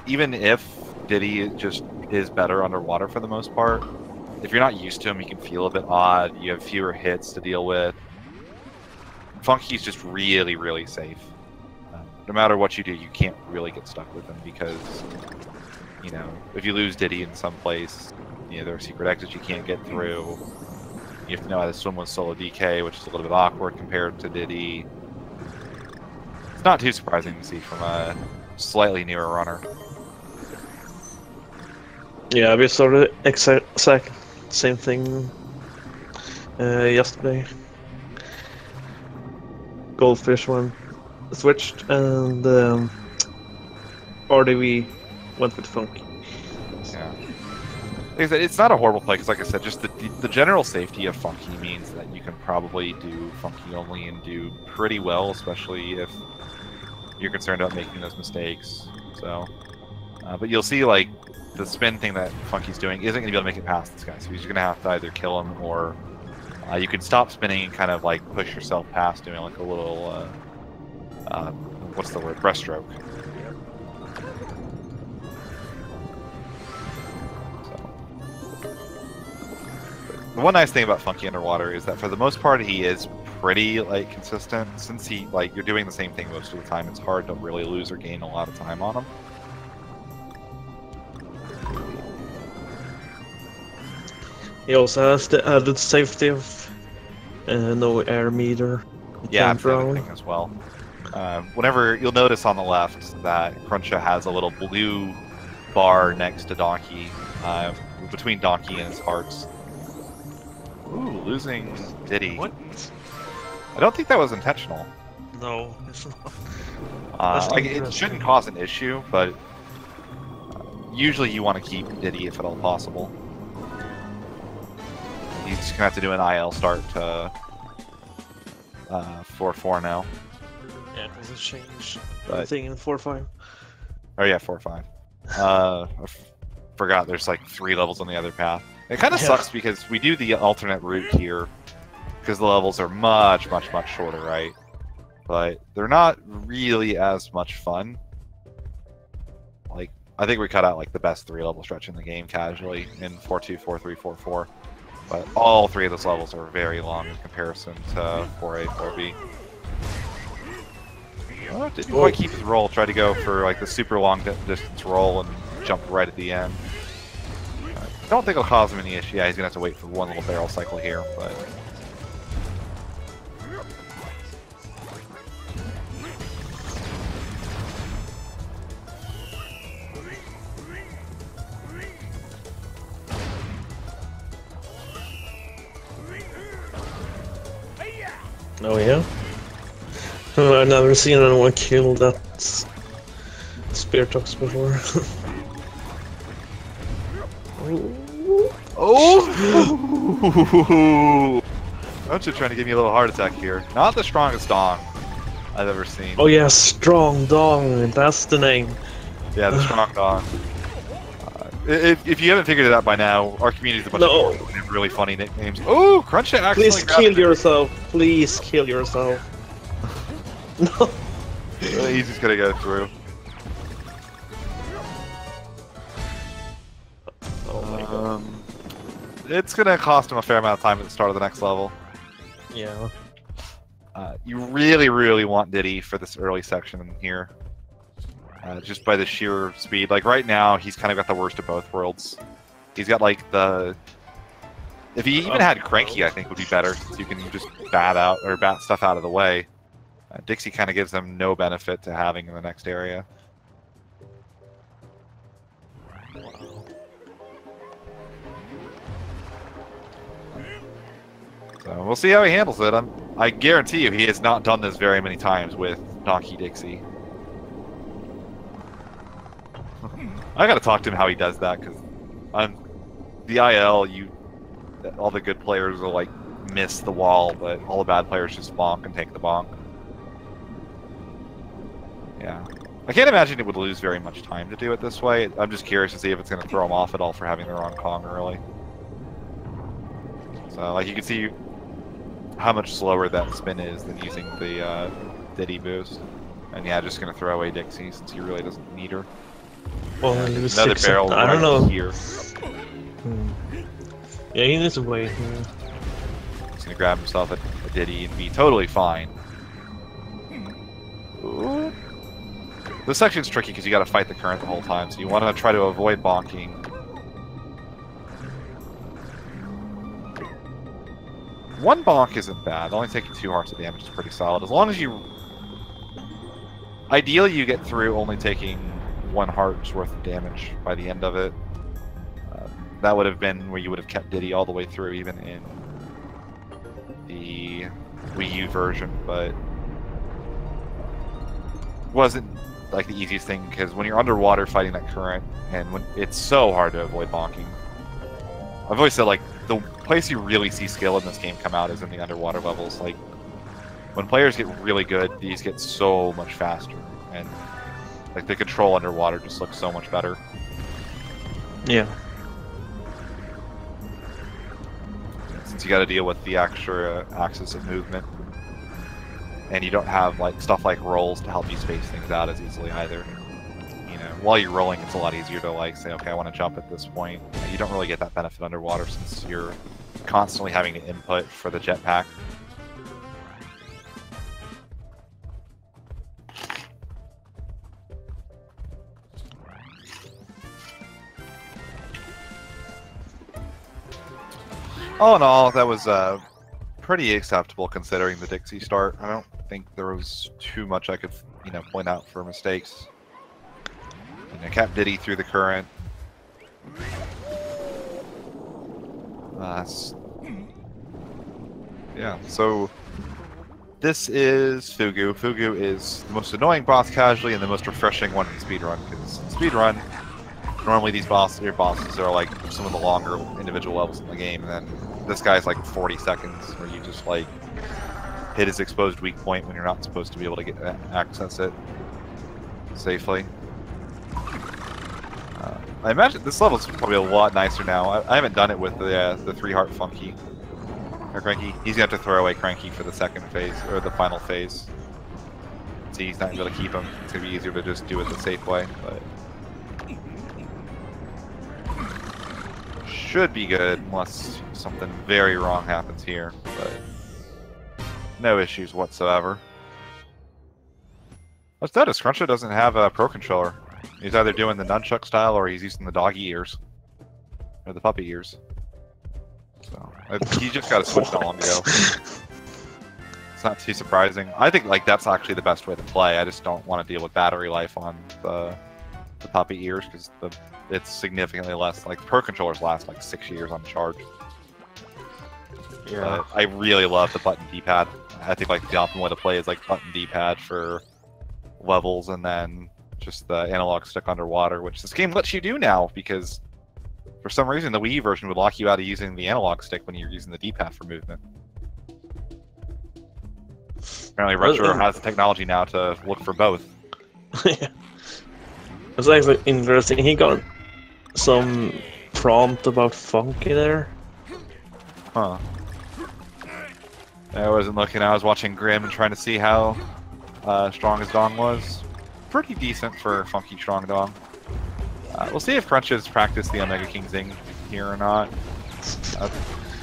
Even if Diddy just is better underwater for the most part, if you're not used to him, he can feel a bit odd. You have fewer hits to deal with. Funky's just really, really safe. No matter what you do, you can't really get stuck with him because, you know, if you lose Diddy in some place, you know, there are secret exits you can't get through. You have to know how to swim with solo DK, which is a little bit awkward compared to Diddy. It's not too surprising to see from a slightly newer runner. Yeah, we saw the exact same thing yesterday. Goldfish one switched, and RDV went with Funky. Yeah. Like I said, it's not a horrible play, because like I said, just the general safety of Funky means that you can probably do Funky only and do pretty well, especially if you're concerned about making those mistakes. So, but you'll see, like, the spin thing that Funky's doing isn't going to be able to make it past this guy, so he's going to have to either kill him, or you can stop spinning and kind of like push yourself past doing like a little, what's the word, breaststroke. So. The one nice thing about Funky underwater is that for the most part he is pretty like consistent. Since he, like, you're doing the same thing most of the time, it's hard to really lose or gain a lot of time on him. He also has the added safety of no air meter. Yeah, that's the other thing as well. Whenever you'll notice on the left that Kruncha has a little blue bar next to Donkey, between Donkey and his hearts. Ooh, losing Diddy. What? I don't think that was intentional. No, it's not. Like it shouldn't cause an issue, but usually you want to keep Diddy if at all possible. He's just gonna have to do an IL start to 4-4 now. Yeah, it doesn't change But- anything in 4-5. Oh yeah, 4-5. Forgot there's like 3 levels on the other path. It kind of Yeah. sucks because we do the alternate route here because the levels are much shorter, right? But they're not really as much fun. Like, I think we cut out like the best 3-level stretch in the game casually in 4-2, 4-3, 4-4. But all 3 of those levels are very long in comparison to 4A, 4B. Oh, didn't quite keep his roll. Tried to go for like the super long distance roll and jumped right at the end. Don't think it'll cause him any issue. Yeah, he's gonna have to wait for one little barrel cycle here, but. Oh yeah? I've never seen anyone kill that spear tox before. Oh! Kruncha trying to give me a little heart attack here. Not the strongest dong I've ever seen. Oh yeah, strong dong, that's the name. Yeah, the strong dong. If you haven't figured it out by now, our community is a bunch of people with really funny nicknames. Oh, Kruncha actually. Please kill yourself. Please kill yourself. No. He's just gonna go through. Oh my god. It's gonna cost him a fair amount of time at the start of the next level. Yeah. You really want Diddy for this early section here. Just by the sheer speed. Like right now, he's kind of got the worst of both worlds. He's got like the... If he even had Cranky, I think would be better, since you can just bat stuff out of the way. Dixie kind of gives them no benefit to having in the next area. So we'll see how he handles it. I guarantee you he has not done this very many times with Donkey Dixie. I gotta talk to him how he does that, because on the IL, all the good players will like miss the wall, but all the bad players just bonk and take the bonk. Yeah. I can't imagine it would lose very much time to do it this way. I'm just curious to see if it's going to throw him off at all for having the wrong Kong early. So, like, you can see how much slower that spin is than using the Diddy boost. And yeah, just going to throw away Dixie since he really doesn't need her. Well, Another barrel I don't know. here. Yeah, he needs to wait. He's going to grab himself a Diddy and be totally fine. Ooh. This section's tricky because you got to fight the current the whole time, so you want to try to avoid bonking. One bonk isn't bad. Only taking 2 hearts of damage is pretty solid. As long as you... Ideally, you get through only taking 1 heart's worth of damage by the end of it. That would have been where you would have kept Diddy all the way through, even in the Wii U version, but... wasn't like the easiest thing, because when you're underwater fighting that current, and when it's so hard to avoid bonking. I've always said, like, the place you really see skill in this game come out is in the underwater levels. Like, when players get really good, these get so much faster, and like the control underwater just looks so much better. Yeah. Since you got to deal with the extra axis of movement. And you don't have like stuff like rolls to help you space things out as easily either. You know, while you're rolling, it's a lot easier to like say, okay, I want to jump at this point. You don't really get that benefit underwater since you're constantly having to input for the jetpack. All in all, that was pretty acceptable considering the Dixie start. I don't think there was too much I could, point out for mistakes. Cap Diddy through the current. Yeah, so this is Fugu. Fugu is the most annoying boss casually and the most refreshing one in speedrun, because in speedrun, normally these bosses are like some of the longer individual levels in the game, and then this guy's like 40 seconds where you just like hit his exposed weak point when you're not supposed to be able to access it safely. I imagine this level's probably a lot nicer now. I haven't done it with the 3-heart Funky. Or Cranky. He's going to have to throw away Cranky for the second phase, or the final phase. See, he's not going to be able to keep him. It's going to be easier to just do it the safe way, but... should be good, unless something very wrong happens here, but... no issues whatsoever. What's that? Kruncha doesn't have a Pro Controller. He's either doing the nunchuck style or he's using the doggy ears. Or the puppy ears. So, he just got a Switch not long ago. It's not too surprising. I think like that's actually the best way to play. I just don't want to deal with battery life on the puppy ears, because it's significantly less. Like, Pro Controllers last like 6 years on charge. Yeah. I really love the button D-pad. I think like the optimal way to play is like button D-pad for levels, and then just the analog stick underwater, which this game lets you do now, because for some reason the Wii version would lock you out of using the analog stick when you're using the D-pad for movement. Apparently Retro has the technology now to look for both. Yeah. It's actually interesting. He got some prompt about Funky there. Huh. I wasn't looking. I was watching Grim and trying to see how strong his dong was. Pretty decent for Funky strong dong. We'll see if Kruncha has practiced the Omega King Zing here or not.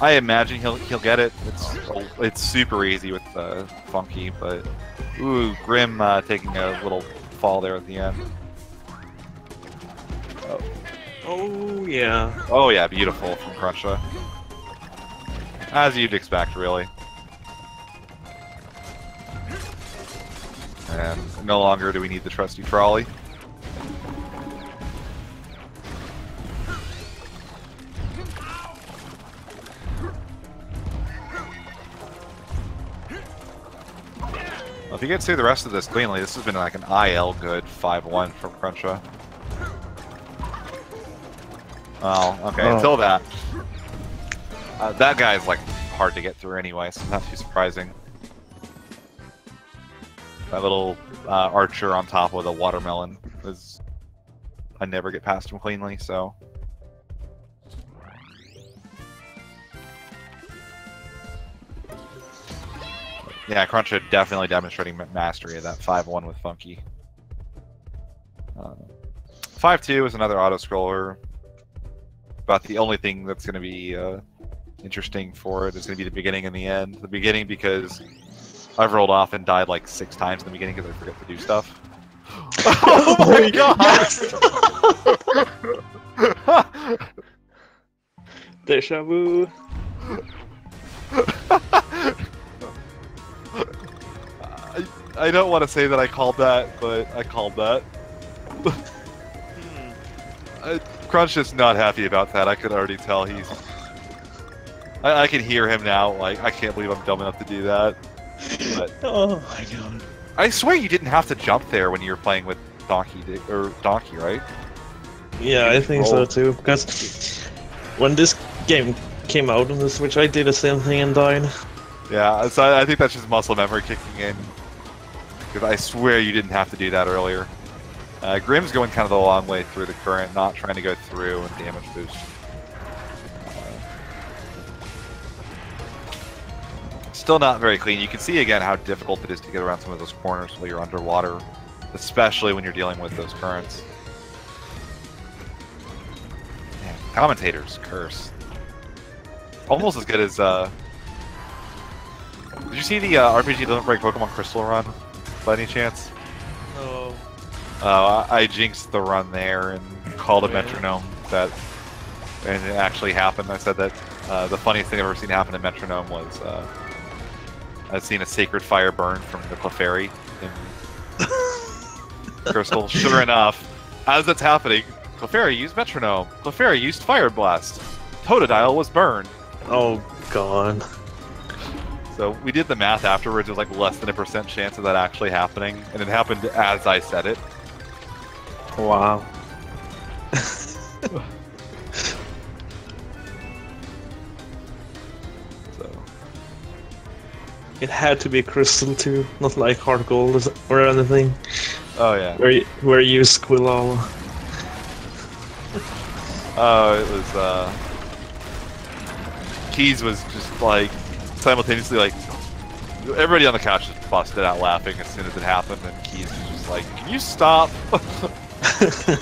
I imagine he'll get it. It's super easy with Funky, but ooh, Grim taking a little fall there at the end. Oh yeah. Oh yeah, beautiful from Kruncha. As you'd expect, really. And no longer do we need the trusty trolley. Well, if you get through the rest of this cleanly, this has been like an IL good 5-1 from Kruncha. Oh, okay, until that. That guy's like hard to get through anyway, so not too surprising. That little archer on top of the watermelon is... I never get past him cleanly, so... Yeah, Kruncha definitely demonstrating mastery of that 5-1 with Funky. 5-2 is another auto-scroller. About the only thing that's going to be interesting for it is going to be the beginning and the end. The beginning because I've rolled off and died like 6 times in the beginning because I forget to do stuff. Oh my god! Deja vu. I don't want to say that I called that, but I called that. Kruncha's not happy about that. I could already tell he's... I can hear him now, like, I can't believe I'm dumb enough to do that. But Oh my god. I swear you didn't have to jump there when you were playing with Donkey, right? Yeah, I think so too. Because when this game came out on the Switch, I did the same thing and died. Yeah, so I think that's just muscle memory kicking in. Because I swear you didn't have to do that earlier. Grim's going kind of the long way through the current, not trying to go through and damage boost. Still not very clean. You can see again how difficult it is to get around some of those corners while you're underwater, especially when you're dealing with those currents. Man, commentators curse. Almost as good as did you see the RPG Doesn't Break Pokemon Crystal run by any chance? No. I jinxed the run there and called a metronome that, and it actually happened. I said that the funniest thing I've ever seen happen in Metronome was I've seen a sacred fire burn from the Clefairy in Crystal. Sure enough, as that's happening, Clefairy used Metronome. Clefairy used Fire Blast. Totodile was burned. Oh god. So we did the math afterwards. It was like less than a % chance of that actually happening, and it happened as I said it. Wow. So It had to be Crystal too, not like Hard Gold or anything. oh yeah. Where you Squillow. Oh, it was Keys was just like simultaneously like everybody on the couch just busted out laughing as soon as it happened, and Keys was just like, "Can you stop?"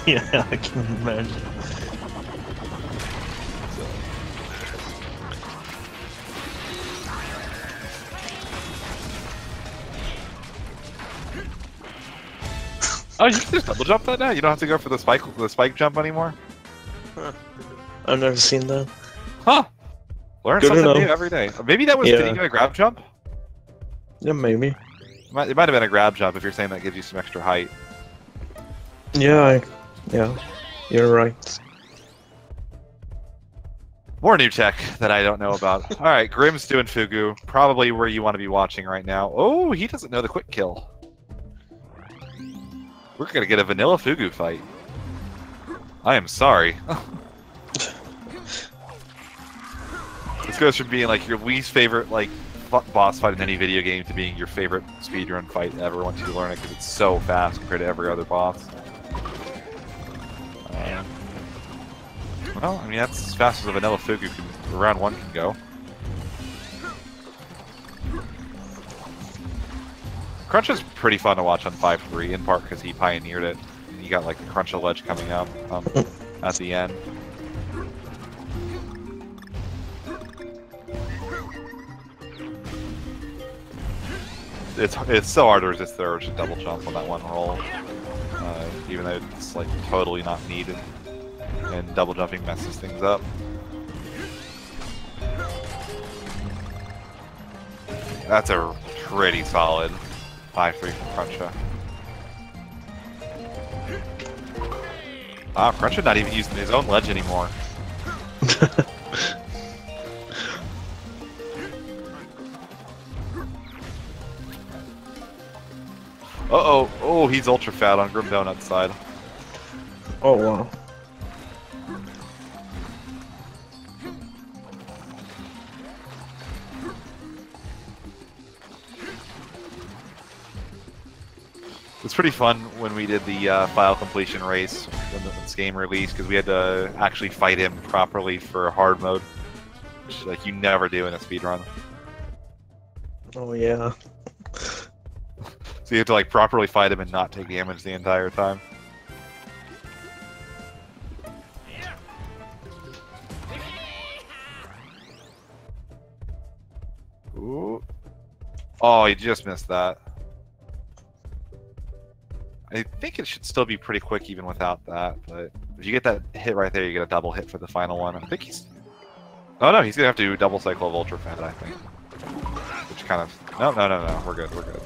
Yeah, I can imagine. Oh, you can just double jump that now. You don't have to go for the spike jump anymore. Huh. I've never seen that. Huh? Learn Good to something new know. every day. Maybe that was Yeah. did he get a grab jump? Yeah, maybe. It might have been a grab jump if you're saying that gives you some extra height. Yeah, yeah, you're right. More new tech that I don't know about. All right, Grim's doing Fugu, probably where you want to be watching right now. Oh, he doesn't know the quick kill. We're gonna get a vanilla Fugu fight. I am sorry. This goes from being like your least favorite like boss fight in any video game to being your favorite speedrun fight ever once you learn it, because it's so fast compared to every other boss. Well, I mean, that's as fast as a vanilla Fugu round 1 can go. Kruncha's pretty fun to watch on 5-3, in part because he pioneered it. And you got like the Kruncha ledge coming up at the end. It's so hard to resist the urge to double jump on that one roll, even though it's like totally not needed, and double jumping messes things up. That's a pretty solid 5-3 from Kruncha. Ah, Kruncha not even using his own ledge anymore. Uh-oh. Oh, he's ultra fat on Grimdonuts' side. Oh wow. It's pretty fun when we did the file completion race when this game released, because we had to actually fight him properly for hard mode, which like you never do in a speedrun. Oh yeah. So you have to like properly fight him and not take damage the entire time. Ooh. Oh, he just missed that. I think it should still be pretty quick even without that, but if you get that hit right there, you get a double hit for the final one. I think he's... Oh no, he's gonna have to do double cycle of Ultra Fat, I think. Which kind of... No, we're good, we're good.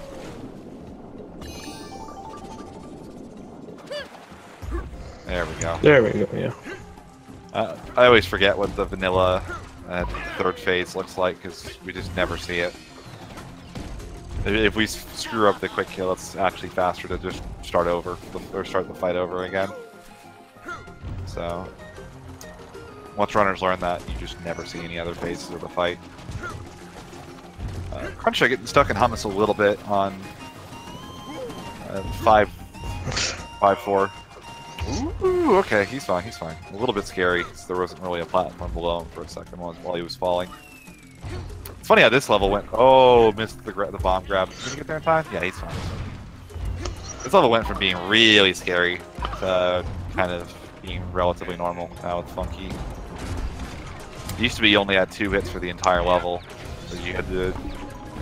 There we go. There we go, yeah. I always forget what the vanilla third phase looks like, because we just never see it. If we screw up the quick kill, it's actually faster to just start over, or start the fight over again. So, once runners learn that, you just never see any other phases of the fight. Kruncha getting stuck in hummus a little bit on 5-4. Ooh, okay, he's fine, he's fine. A little bit scary, because there wasn't really a platform below him for a second while he was falling. It's funny how this level went. Oh, missed the bomb grab. Did he get there in time? Yeah, he's fine. This level went from being really scary to kind of being relatively normal now with Funky. It used to be you only had 2 hits for the entire level, so you had to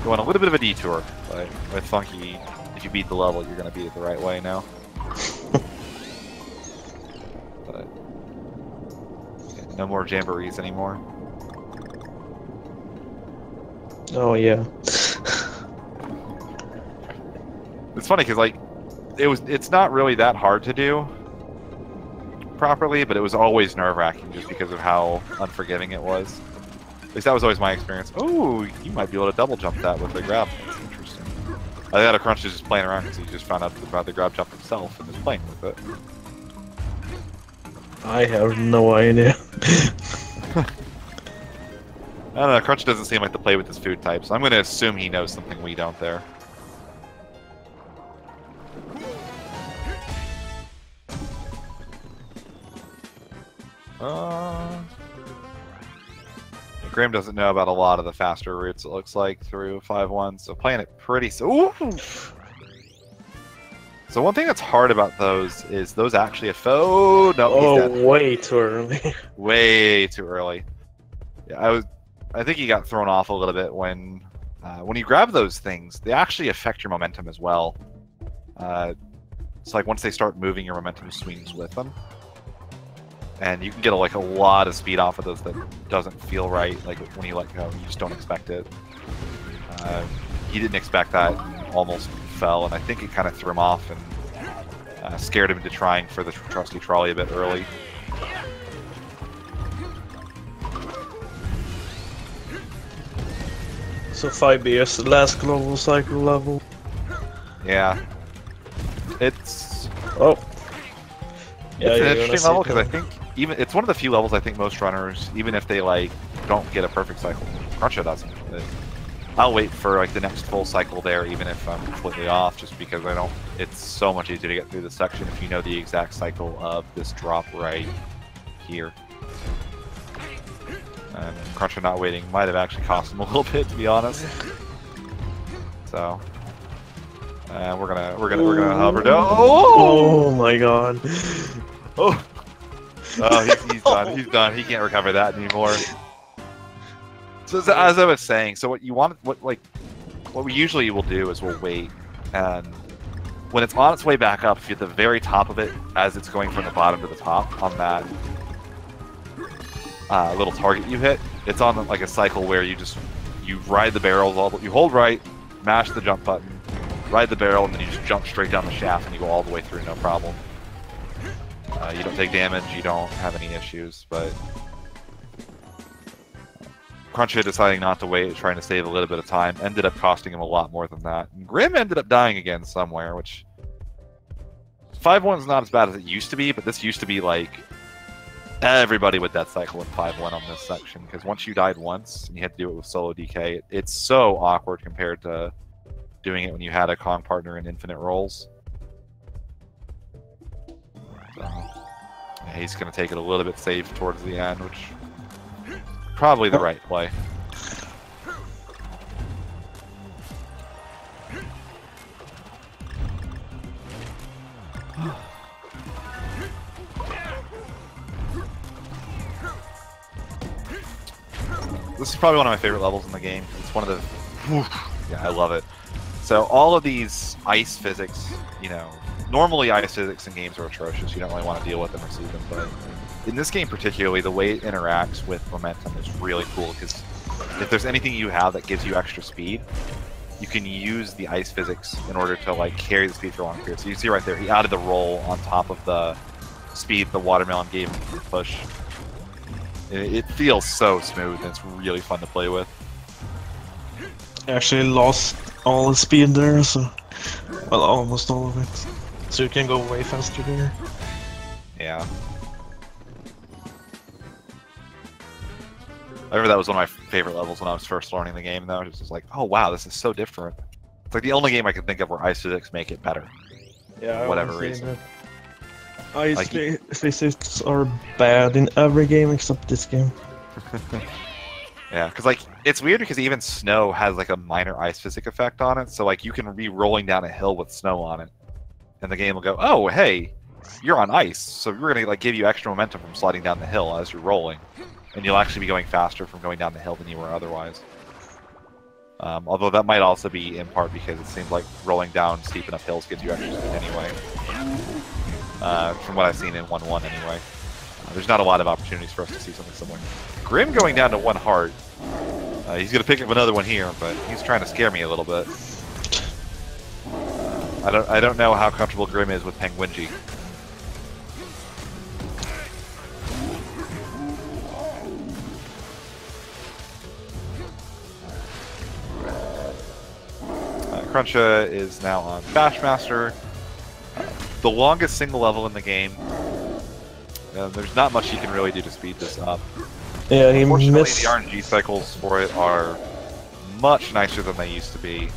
go on a little bit of a detour. But with Funky, if you beat the level, you're going to beat it the right way now. But yeah, no more jamborees anymore. Oh yeah. It's funny because like it's not really that hard to do properly, but it was always nerve-wracking just because of how unforgiving it was. At least that was always my experience. Oh, you might be able to double jump that with the grab. That's interesting. I thought Kruncha was just playing around because he just found out about the grab jump himself and was playing with it. I have no idea. I don't know, Kruncha doesn't seem like to play with his food type, so I'm going to assume he knows something we don't there. Grim doesn't know about a lot of the faster routes, it looks like, through 5-1, so playing it pretty... Ooh! So one thing that's hard about those is those actually... Oh, no, oh, he's dead. way too early. Way too early. Yeah, I think he got thrown off a little bit when you grab those things, they actually affect your momentum as well. It's like once they start moving, your momentum swings with them. And you can get like a lot of speed off of those that doesn't feel right. Like when you let go, you just don't expect it. He didn't expect that, almost fell, and I think it kind of threw him off and scared him into trying for the trusty trolley a bit early. So 5B is the last global cycle level. Yeah. It's... Oh. Yeah, it's an interesting level because I that. think it's one of the few levels I think most runners, even if they like don't get a perfect cycle, Kruncha doesn't. I'll wait for like the next full cycle there, even if I'm completely off, just because I don't. It's so much easier to get through this section if you know the exact cycle of this drop right here. And Kruncha not waiting might have actually cost him a little bit, to be honest. So we're gonna hover down. Oh my god. Oh. Oh, he's done. He's done. He can't recover that anymore. So as I was saying, so what we usually will do is we'll wait, and when it's on its way back up, if you're at the very top of it, as it's going from the bottom to the top on that little target you hit, it's on like a cycle where you ride the barrels you hold right, mash the jump button, ride the barrel, and then you just jump straight down the shaft and you go all the way through, no problem. You don't take damage, you don't have any issues, but Kruncha deciding not to wait, trying to save a little bit of time, ended up costing him a lot more than that. And Grim ended up dying again somewhere, which 5-1 is not as bad as it used to be, but this used to be like everybody with that cycle in 5-1 on this section, because once you died once and you had to do it with solo DK, it's so awkward compared to doing it when you had a Kong partner in infinite rolls. So, yeah, he's going to take it a little bit safe towards the end, which probably the right play. This is probably one of my favorite levels in the game. It's one of the... yeah, I love it. So all of these ice physics, you know, normally ice physics in games are atrocious. You don't really want to deal with them or see them, but in this game particularly, the way it interacts with momentum is really cool, because if there's anything you have that gives you extra speed, you can use the ice physics in order to like carry the speed for a long period. So you see right there, he added the roll on top of the speed the watermelon gave him to push. It feels so smooth and it's really fun to play with. Actually lost all the speed there, so well, almost all of it. So you can go way faster there. Yeah. I remember that was one of my favorite levels when I was first learning the game, though. I was just like, oh wow, this is so different. It's like the only game I can think of where ice physics make it better. Yeah, for whatever reason. Ice Like physics are bad in every game except this game. Yeah, because like it's weird because even snow has like a minor ice physics effect on it, so like you can be rolling down a hill with snow on it, and the game will go, oh hey, you're on ice, so we're gonna like give you extra momentum from sliding down the hill as you're rolling, and you'll actually be going faster from going down the hill than you were otherwise. Although that might also be in part because it seems like rolling down steep enough hills gives you extra speed anyway. From what I've seen in 1-1 anyway. There's not a lot of opportunities for us to see something similar. Grim going down to 1 heart. He's going to pick up another one here, but he's trying to scare me a little bit. I don't know how comfortable Grim is with Penguinji. Kruncha is now on Bashmaster. The longest single level in the game. There's not much you can really do to speed this up. Yeah, he Unfortunately, missed. the RNG cycles for it are much nicer than they used to be,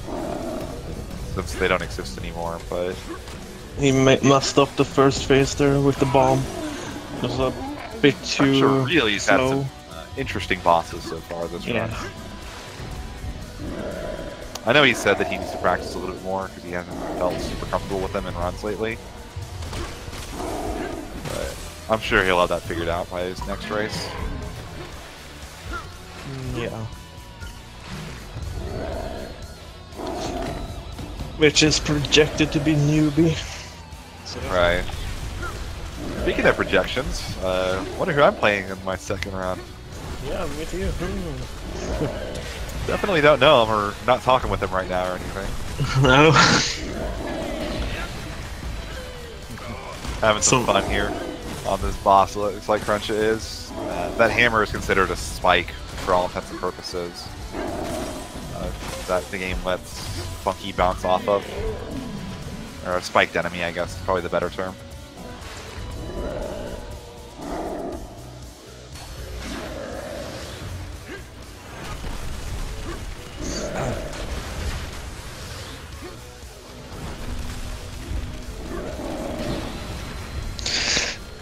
since they don't exist anymore. But He messed up the first phase there with the bomb. It was a bit too Kruncha really has had slow. some interesting bosses so far this run. Yeah. I know he said that he needs to practice a little bit more because he hasn't felt super comfortable with them in runs lately. But I'm sure he'll have that figured out by his next race. Yeah. Which is projected to be newbie. So. Right. Speaking of projections, wonder who I'm playing in my second round. Yeah, me too. Definitely don't know him or not talking with him right now or anything. No. Having some fun here on this boss. Looks like Kruncha is. That hammer is considered a spike for all intents and purposes. That the game lets Funky bounce off of. Or a spiked enemy, I guess, is probably the better term.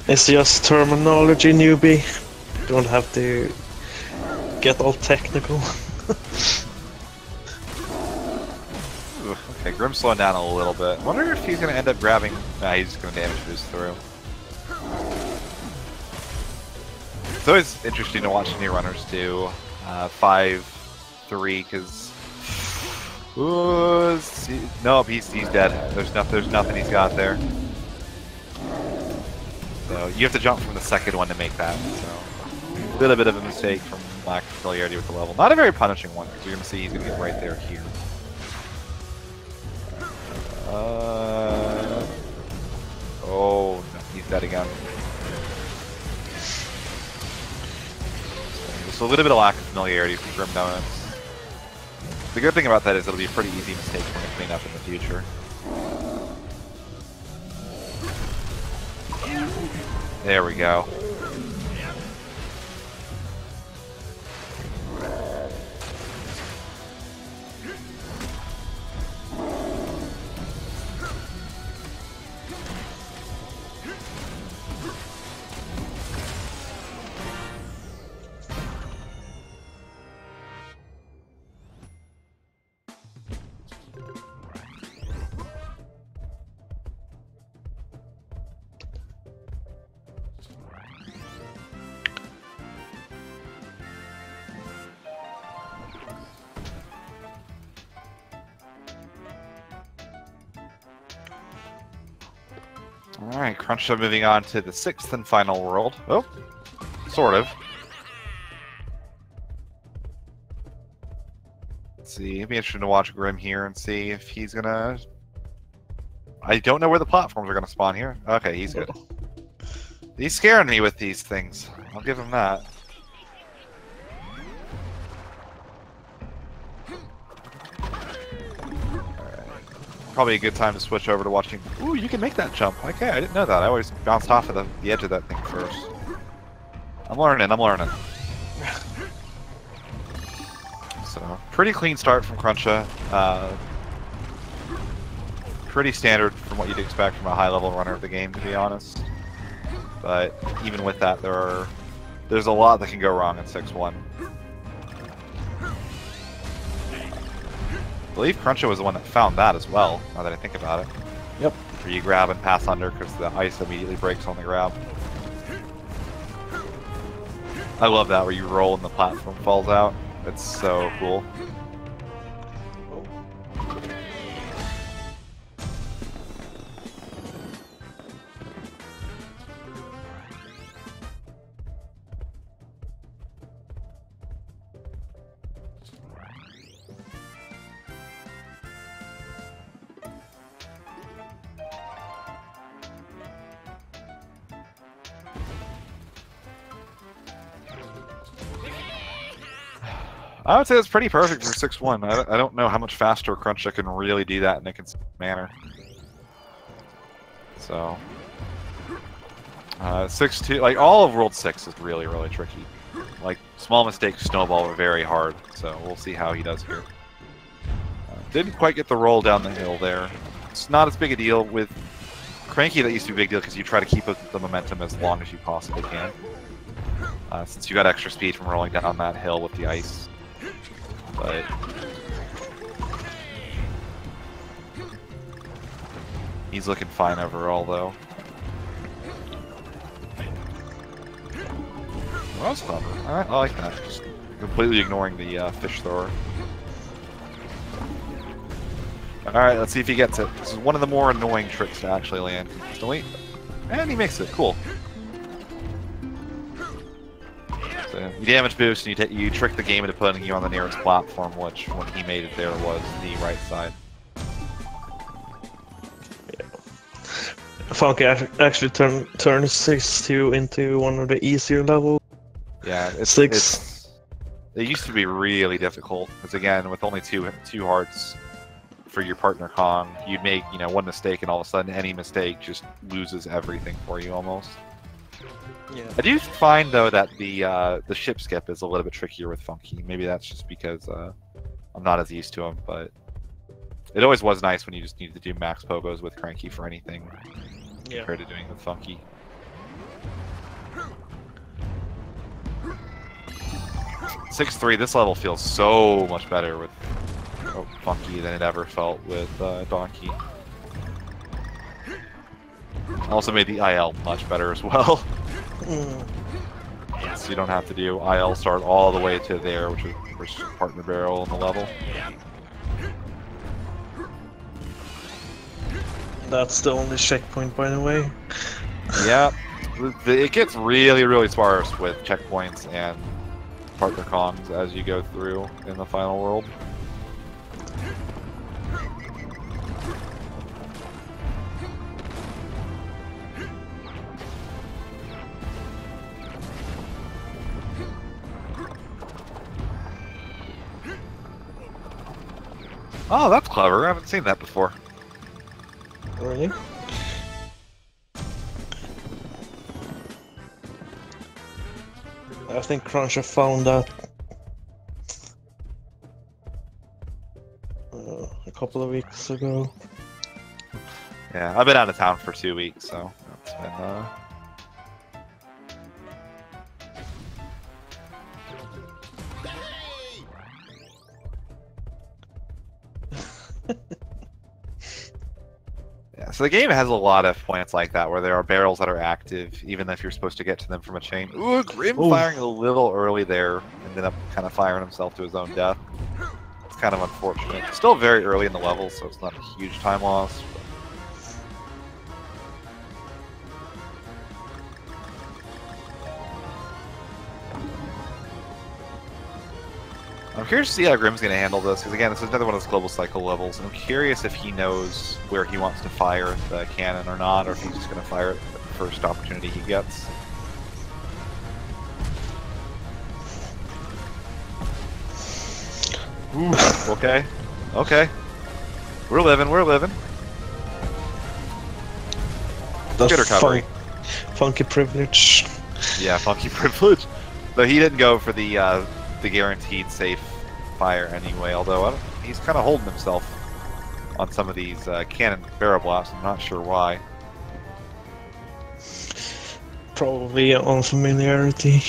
It's just terminology, newbie. Don't have to get all technical. Ooh, okay, Grim's slowing down a little bit. Wonder if he's going to end up grabbing... Nah, he's just going to damage boost through. It's always interesting to watch new runners do 5-3, because... Nope, he's dead. There's nothing he's got there. So you have to jump from the second one to make that. So a little bit of a mistake from lack of familiarity with the level. Not a very punishing one, because you're going to see he's going to get right there here. Oh, no, he's dead again. So just a little bit of lack of familiarity from Grimdonuts. The good thing about that is it'll be a pretty easy mistake for him to clean up in the future. There we go. Alright, Kruncha moving on to the 6th and final world. Oh, sort of. Let's see, it'd be interesting to watch Grim here and see if he's gonna... I don't know where the platforms are gonna spawn here. Okay, he's good. He's scaring me with these things. I'll give him that. Probably a good time to switch over to watching. Ooh, you can make that jump. Okay, I didn't know that. I always bounced off of the edge of that thing first. I'm learning. So, pretty clean start from Kruncha. Pretty standard from what you'd expect from a high-level runner of the game, to be honest. But even with that, there's a lot that can go wrong in 6-1. I believe Kruncha was the one that found that as well, now that I think about it. Yep. Where you grab and pass under because the ice immediately breaks on the grab. I love that, where you roll and the platform falls out. It's so cool. I would say it's pretty perfect for 6-1. I don't know how much faster Kruncha can really do that in a consistent manner. So, 6-2, like all of World 6 is really, really tricky. Like, small mistakes snowball very hard, so we'll see how he does here. Didn't quite get the roll down the hill there. It's not as big a deal with Cranky. That used to be a big deal because you try to keep the momentum as long as you possibly can. Since you got extra speed from rolling down that hill with the ice. But he's looking fine overall, though. Well, that was clever. Alright, I like that. Just completely ignoring the fish thrower. Alright, let's see if he gets it. This is one of the more annoying tricks to actually land instantly. And he makes it. Cool. So you damage boost and you trick the game into putting you on the nearest platform, which when he made it there was the right side. Yeah. Funky actually turned 6-2 into one of the easier levels. Yeah, it used to be really difficult because again, with only two hearts for your partner Kong, you'd make one mistake and all of a sudden any mistake just loses everything for you almost. Yeah. I do find though that the ship skip is a little bit trickier with Funky. Maybe that's just because I'm not as used to him, but it always was nice when you just needed to do max pogos with Cranky for anything compared to doing with Funky. (6-3). This level feels so much better with Funky than it ever felt with Donkey. Also made the IL much better as well. So you don't have to do IL start all the way to there, which is partner barrel in the level. That's the only checkpoint, by the way. Yeah, it gets really, really sparse with checkpoints and partner Kongs as you go through in the final world. Oh, that's clever. I haven't seen that before. Really? I think Kruncha found that a couple of weeks ago. Yeah, I've been out of town for 2 weeks, so it's been Yeah, so the game has a lot of points like that where there are barrels that are active, even if you're supposed to get to them from a chain. Ooh, Grim firing a little early there, ended up kind of firing himself to his own death. It's kind of unfortunate. It's still very early in the level, so it's not a huge time loss. I'm curious to see how Grim's going to handle this, because again, this is another one of those global cycle levels, and I'm curious if he knows where he wants to fire the cannon or not, or if he's just going to fire it at the first opportunity he gets. Ooh, okay. Okay. We're living, we're living. Good recovery. Funky privilege. Yeah, funky privilege. Though he didn't go for the guaranteed safe fire anyway, although he's kind of holding himself on some of these cannon barrel blasts. I'm not sure why. Probably unfamiliarity.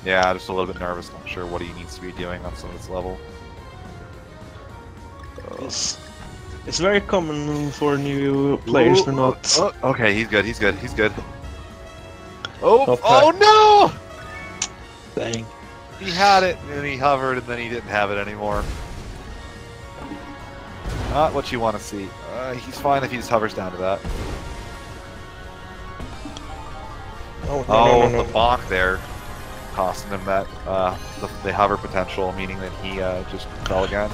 Yeah, just a little bit nervous. Not sure what he needs to be doing on some of this level. It's very common for new players to not. Okay, he's good. He's good. He's good. Oh! Okay. Oh no! Dang. He had it, and then he hovered, and then he didn't have it anymore. Not what you want to see. He's fine if he just hovers down to that. No. The bonk there, costing him that the hover potential, meaning that he just fell again.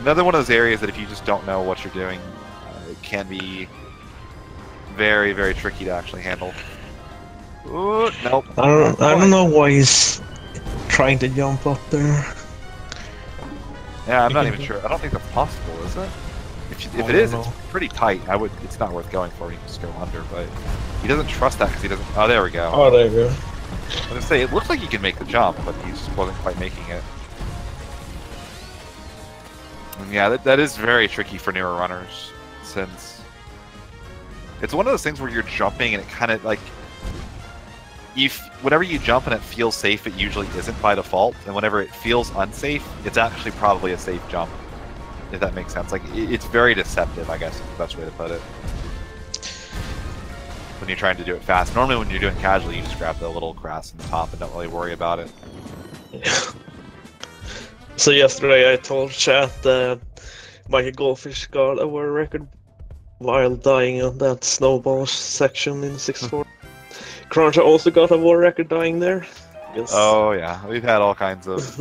Another one of those areas that if you just don't know what you're doing, it can be very, very tricky to actually handle. Ooh, nope. I don't know why he's trying to jump up there. Yeah, I'm not even sure. I don't think that's possible, is it? If it is, it's pretty tight. It's not worth going for. You can just go under, but he doesn't trust that because he doesn't. Oh, there we go. Oh, there you go. I was gonna say it looks like he can make the jump, but he just wasn't quite making it. And yeah, that is very tricky for newer runners, since it's one of those things where you're jumping and it kind of like, whenever you jump and it feels safe, it usually isn't by default, and whenever it feels unsafe, it's actually probably a safe jump. If that makes sense, like it's very deceptive, I guess is the best way to put it. When you're trying to do it fast, normally when you're doing casually, you just grab the little grass on the top and don't really worry about it. Yeah. So yesterday I told chat that Michael Goldfish got a world record while dying on that snowball section in 6-4. Kruncha also got a world record dying there. Yes. Oh yeah, we've had all kinds of...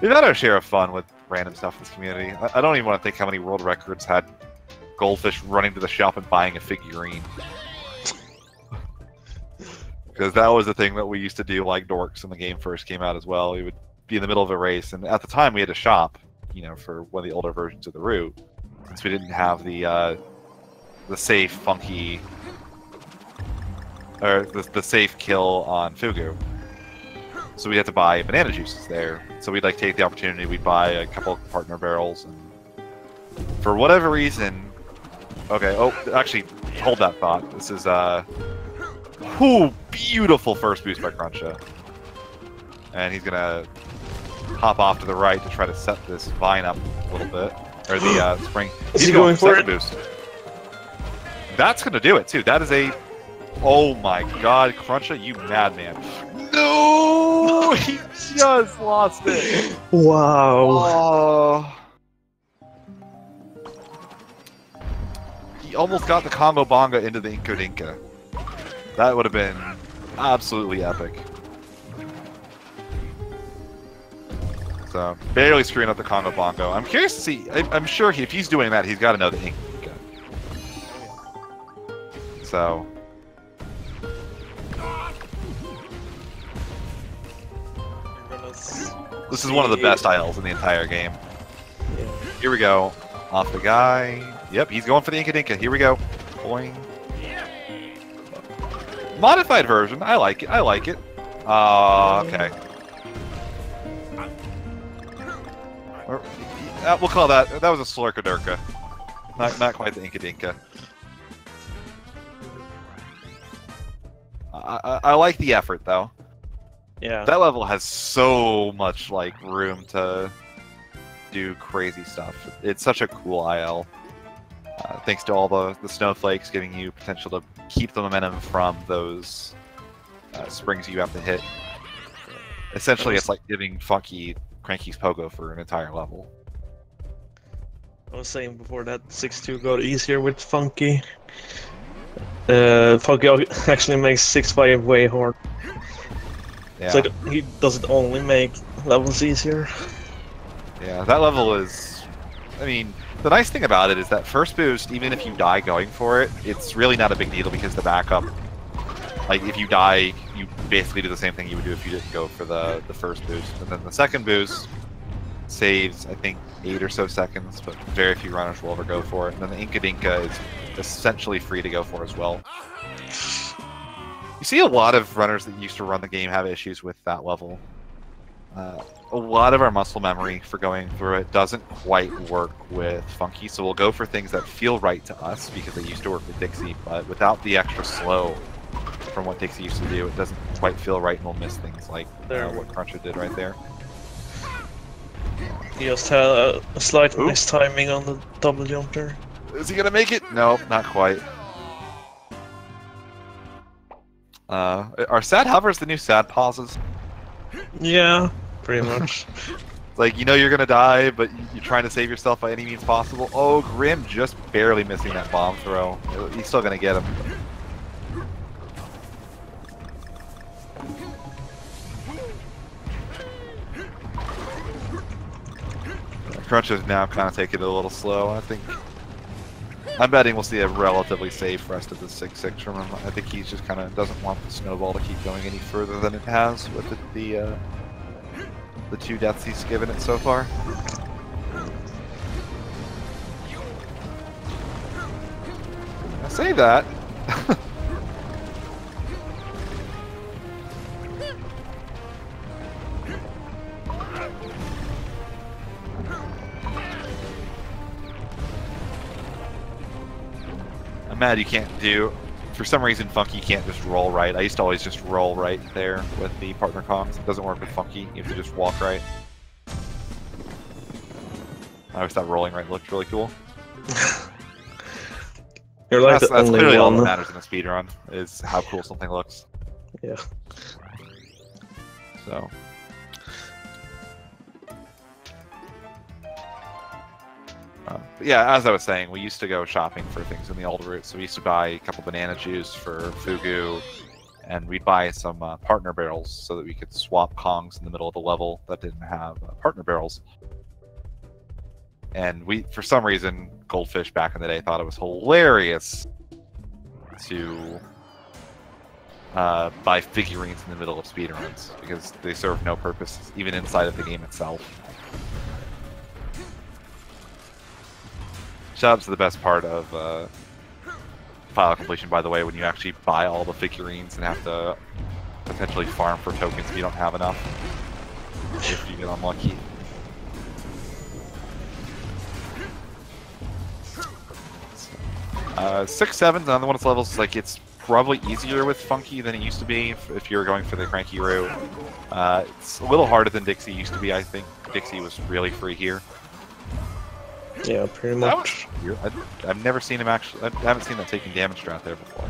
we've had our share of fun with random stuff in this community. I don't even want to think how many world records had Goldfish running to the shop and buying a figurine. Because that was the thing that we used to do like dorks when the game first came out as well. We would be in the middle of a race, and at the time we had a shop, you know, for one of the older versions of the route, since we didn't have the safe, funky, or the safe kill on Fugu. So we had to buy banana juices there. So we'd like take the opportunity, we'd buy a couple of partner barrels, and for whatever reason, okay, oh, actually, hold that thought. This is, beautiful first boost by Kruncha. And he's gonna hop off to the right to try to set this vine up a little bit, or the spring. He's going for it. Boost. That's gonna do it too. That is a, oh my god, Kruncha, you madman. No! He just lost it! Wow. Oh. He almost got the combo bonga into the Inko Dinka. That would have been absolutely epic. So, barely screwing up the Congo Bongo. I'm curious to see, I'm sure if he's doing that, he's got to know the Inko Dinka. So... this is one of the best ILs in the entire game. Yeah. Here we go. Off the guy. Yep, he's going for the Inka Dinka. Here we go. Boing. Modified version. I like it. I like it. Okay. We'll call that. That was a Slurkadurka. Not quite the Inka Dinka. I like the effort though. Yeah. That level has so much like room to do crazy stuff. It's such a cool IL. Thanks to all the snowflakes giving you potential to keep the momentum from those springs you have to hit. Essentially, it's like giving Funky Cranky's Pogo for an entire level. I was saying before that 6-2 got easier with Funky. Funky actually makes 6-5 way hard. Yeah. So he doesn't only make levels easier. Yeah, that level is... I mean, the nice thing about it is that first boost, even if you die going for it, it's really not a big deal because the backup... Like, if you die, you basically do the same thing you would do if you didn't go for the first boost. And then the second boost saves, I think, 8 or so seconds, but very few runners will ever go for it. And then the Inka Dinka is essentially free to go for as well. You see a lot of runners that used to run the game have issues with that level. A lot of our muscle memory for going through it doesn't quite work with Funky, so we'll go for things that feel right to us because they used to work with Dixie, but without the extra slow from what Dixie used to do, it doesn't quite feel right, and we'll miss things like what Kruncha did right there. He just had a slight mistiming on the double jump there. Is he gonna make it? No, not quite. Are sad hovers the new sad pauses? Yeah, pretty much. Like, you know you're gonna die, but you're trying to save yourself by any means possible. Oh, Grim just barely missing that bomb throw. He's still gonna get him. Kruncha's now kind of taking it a little slow. I think I'm betting we'll see a relatively safe rest of the 6-6 from him. I think he's just kind of doesn't want the snowball to keep going any further than it has with the the 2 deaths he's given it so far. I say that. I'm mad you can't do... For some reason, Funky can't just roll right. I used to always just roll right there with the partner comms. It doesn't work with Funky. You have to just walk right. I always thought rolling right looked really cool. You're like That's the only clearly all that one. matters in a speedrun, is how cool something looks. Yeah. So... But yeah, as I was saying, we used to go shopping for things in the old route. So we used to buy a couple banana juice for Fugu, and we'd buy some partner barrels so that we could swap Kongs in the middle of the level that didn't have partner barrels. And we, for some reason, Goldfish back in the day thought it was hilarious to buy figurines in the middle of speedruns because they serve no purpose even inside of the game itself. Shout-outs to the best part of file completion, by the way, when you actually buy all the figurines and have to potentially farm for tokens if you don't have enough. If you get unlucky. Six, 7's another one of its levels. Like, it's probably easier with Funky than it used to be if you're going for the cranky route. It's a little harder than Dixie used to be, I think. Dixie was really free here. Yeah, pretty much. I've never seen him actually. I haven't seen that taking damage strat there before.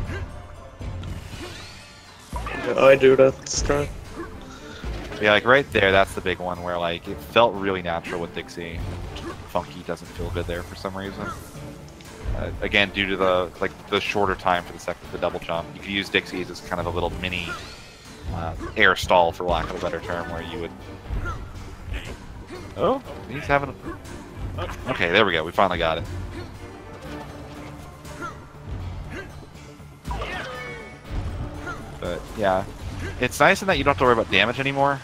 Yeah, I do that strat. Yeah, like right there, that's the big one where like it felt really natural with Dixie. Funky doesn't feel good there for some reason. Again, due to the shorter time for the double jump, you could use Dixie as kind of a little mini air stall, for lack of a better term, where you would. Oh, he's having. Okay, there we go. We finally got it. But yeah, it's nice in that you don't have to worry about damage anymore.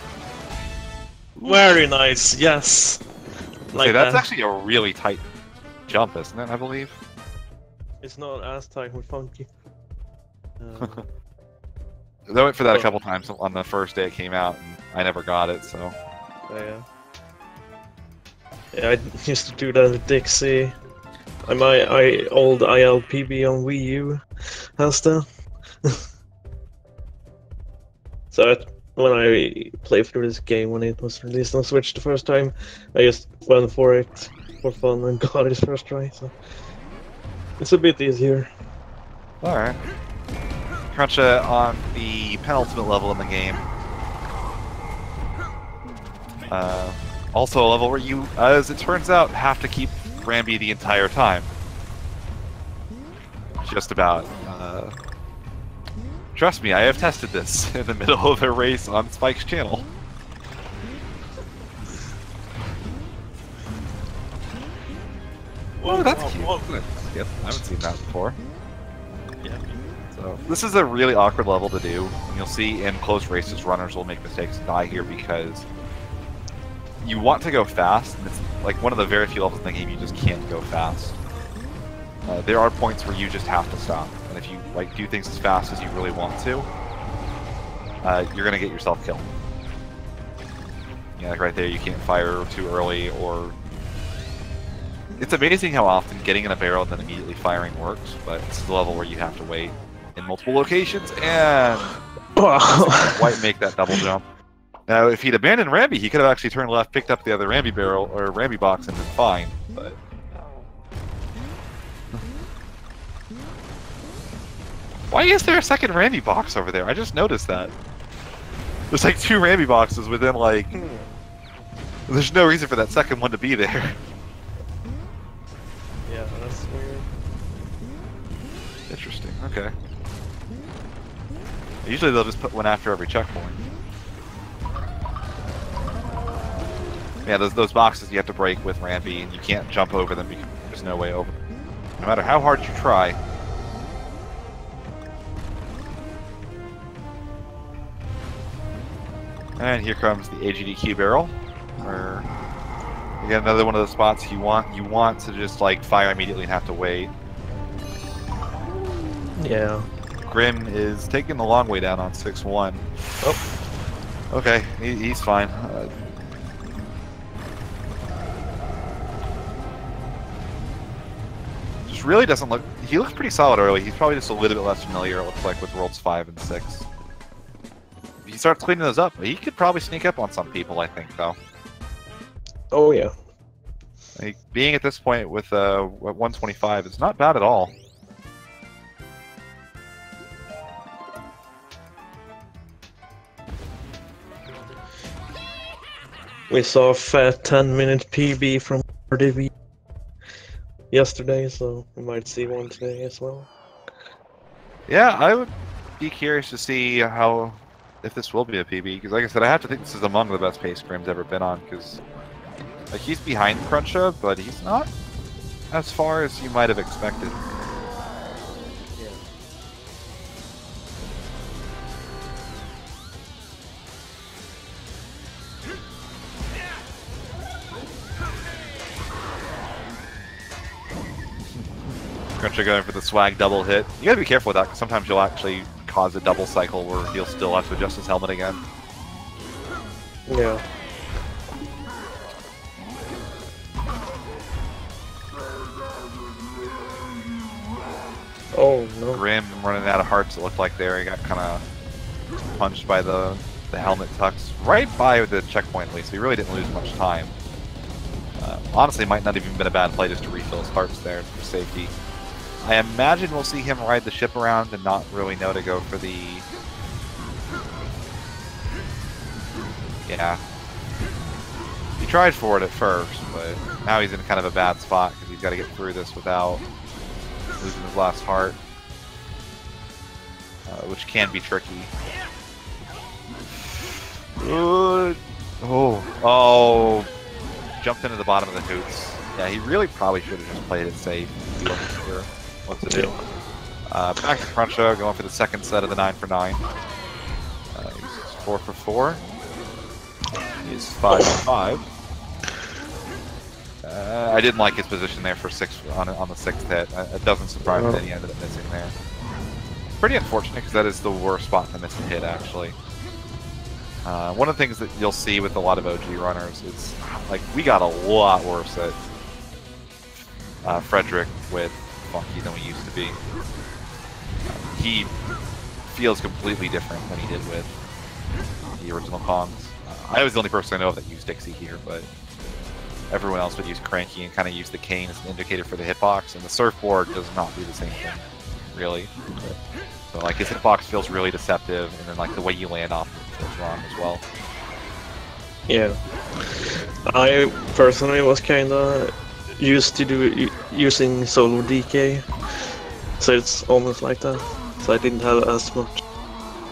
Very nice, yes. Like Okay, that's actually a really tight jump, isn't it? I believe. It's not as tight with Funky. I went for that a couple times on the first day it came out, and I never got it. So. Yeah. Yeah, I used to do that with Dixie. My old ILPB on Wii U has that. So when I played through this game when it was released on Switch the first time, I just went for it for fun and got it first try. So it's a bit easier. All right. Kruncha on the penultimate level in the game. Also a level where you, as it turns out, have to keep Rambi the entire time. Just about. Trust me, I have tested this in the middle of a race on Spike's channel. Oh, that's cute. Yep, I haven't seen that before. Yeah. So this is a really awkward level to do. And you'll see in close races, runners will make mistakes and die here because you want to go fast, and it's like one of the very few levels in the game you just can't go fast. There are points where you just have to stop, and if you like do things as fast as you really want to, you're gonna get yourself killed. Yeah, like right there, you can't fire too early, or it's amazing how often getting in a barrel and then immediately firing works, but it's the level where you have to wait in multiple locations and quite make that double jump. Now, if he'd abandoned Rambi, he could have actually turned left, picked up the other Rambi barrel or Rambi box, and been fine. But why is there a second Rambi box over there? I just noticed that. There's like 2 Rambi boxes within like. There's no reason for that second one to be there. Yeah, that's weird. Interesting. Okay. Usually they'll just put one after every checkpoint. Yeah, those boxes you have to break with Rambi, and you can't jump over them because there's no way over. No matter how hard you try. And here comes the AGDQ barrel. Or again, another one of those spots you want to just like fire immediately and have to wait. Yeah. Grim is taking the long way down on 6-1. Oh. Okay, he's fine. Just really doesn't look... He looks pretty solid early. He's probably just a little bit less familiar, it looks like, with Worlds 5 and 6. If he starts cleaning those up, he could probably sneak up on some people, I think, though. Oh, yeah. Like, being at this point with 125 is not bad at all. We saw a fat 10-minute PB from RDV yesterday, so we might see one today as well. Yeah, I would be curious to see if this will be a PB, because like I said, I have to think this is among the best pace Grim's ever been on, because like, he's behind Kruncha, but he's not as far as you might have expected. Kruncha going for the swag double hit. You gotta be careful with that, because sometimes you'll actually cause a double cycle where he'll still have to adjust his helmet again. Yeah. Oh no. Grim running out of hearts, it looked like there. He got kind of punched by the helmet tucks right by the checkpoint at least, so he really didn't lose much time. Honestly, might not even been a bad play just to refill his hearts there for safety. I imagine we'll see him ride the ship around and not really know to go for the... Yeah. He tried for it at first, but now he's in kind of a bad spot because he's got to get through this without losing his last heart. Which can be tricky. Oh. Jumped into the bottom of the hoots. Yeah, he really probably should have just played it safe. He wasn't sure what to do. Back to Kruncha, going for the second set of the 9 for 9. He's 4 for 4. He's 5 for 5. I didn't like his position there for 6 on the 6th hit. It doesn't surprise me that he ended up missing there. Pretty unfortunate because that is the worst spot to miss a hit, actually. One of the things that you'll see with a lot of OG runners is, like, we got a lot worse at Frederick with Funky than we used to be. He feels completely different than he did with the original Kongs. I was the only person I know of that used Dixie here, but everyone else would use Cranky and kind of use the cane as an indicator for the hitbox, and the surfboard does not do the same thing, really. So, like, his hitbox feels really deceptive, and then, like, the way you land off it feels wrong as well. Yeah. I personally was kinda used to using solo DK, so it's almost like that. So I didn't have as much.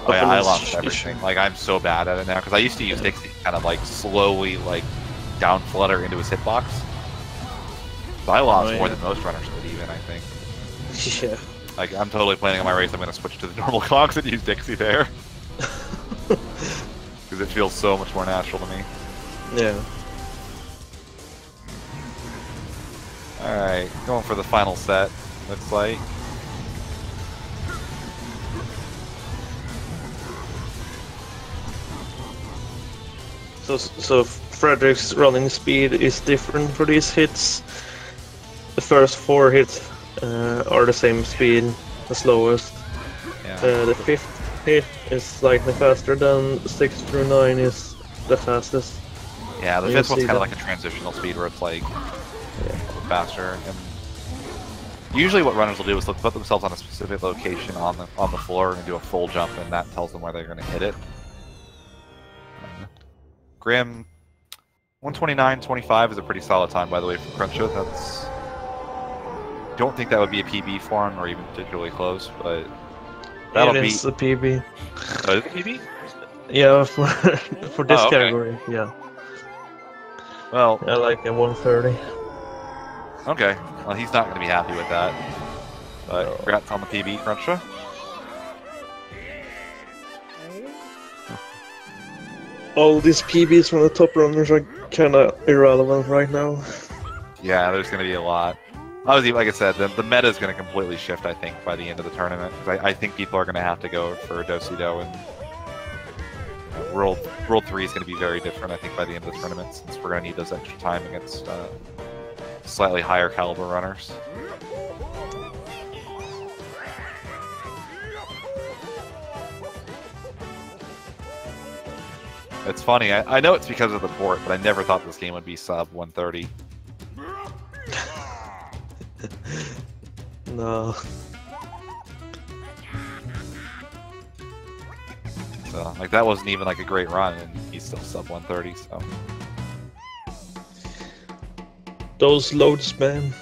Oh yeah, I lost everything. Like, I'm so bad at it now, because I used to use Dixie kind of, like, slowly, like, down flutter into his hitbox. So I lost more than most runners would even, I think. Yeah. Like, I'm totally planning on my race, I'm going to switch to the normal Kongs and use Dixie there. Because it feels so much more natural to me. Yeah. Alright, going for the final set, looks like. So Frederick's running speed is different for these hits. The first 4 hits are the same speed, the slowest. Yeah. The 5th hit is slightly faster than 6 through 9 is the fastest. Yeah, the 5th one's kind of like a transitional speed where it's like faster. And usually what runners will do is they'll put themselves on a specific location on the floor and do a full jump, and that tells them where they're going to hit it. Grim, 129.25 is a pretty solid time, by the way, for Kruncha. That's... Don't think that would be a PB for him, or even particularly close, but that'll be... It is a PB. Oh, is it a PB? Yeah, for this category, yeah. Well... I like a 130. Okay, well, he's not going to be happy with that. But congrats on the PB, Kruncha. All these PBs from the top runners are kind of irrelevant right now. Yeah, there's going to be a lot. Obviously, like I said, the meta is going to completely shift, I think, by the end of the tournament. 'Cause I think people are going to have to go for Do-Si-Do, and World 3 is going to be very different, I think, by the end of the tournament, since we're going to need those extra time against slightly higher caliber runners. It's funny, I know it's because of the port, but I never thought this game would be sub 130. No. So, like, that wasn't even like a great run, and he's still sub 130, so. Those loads, man.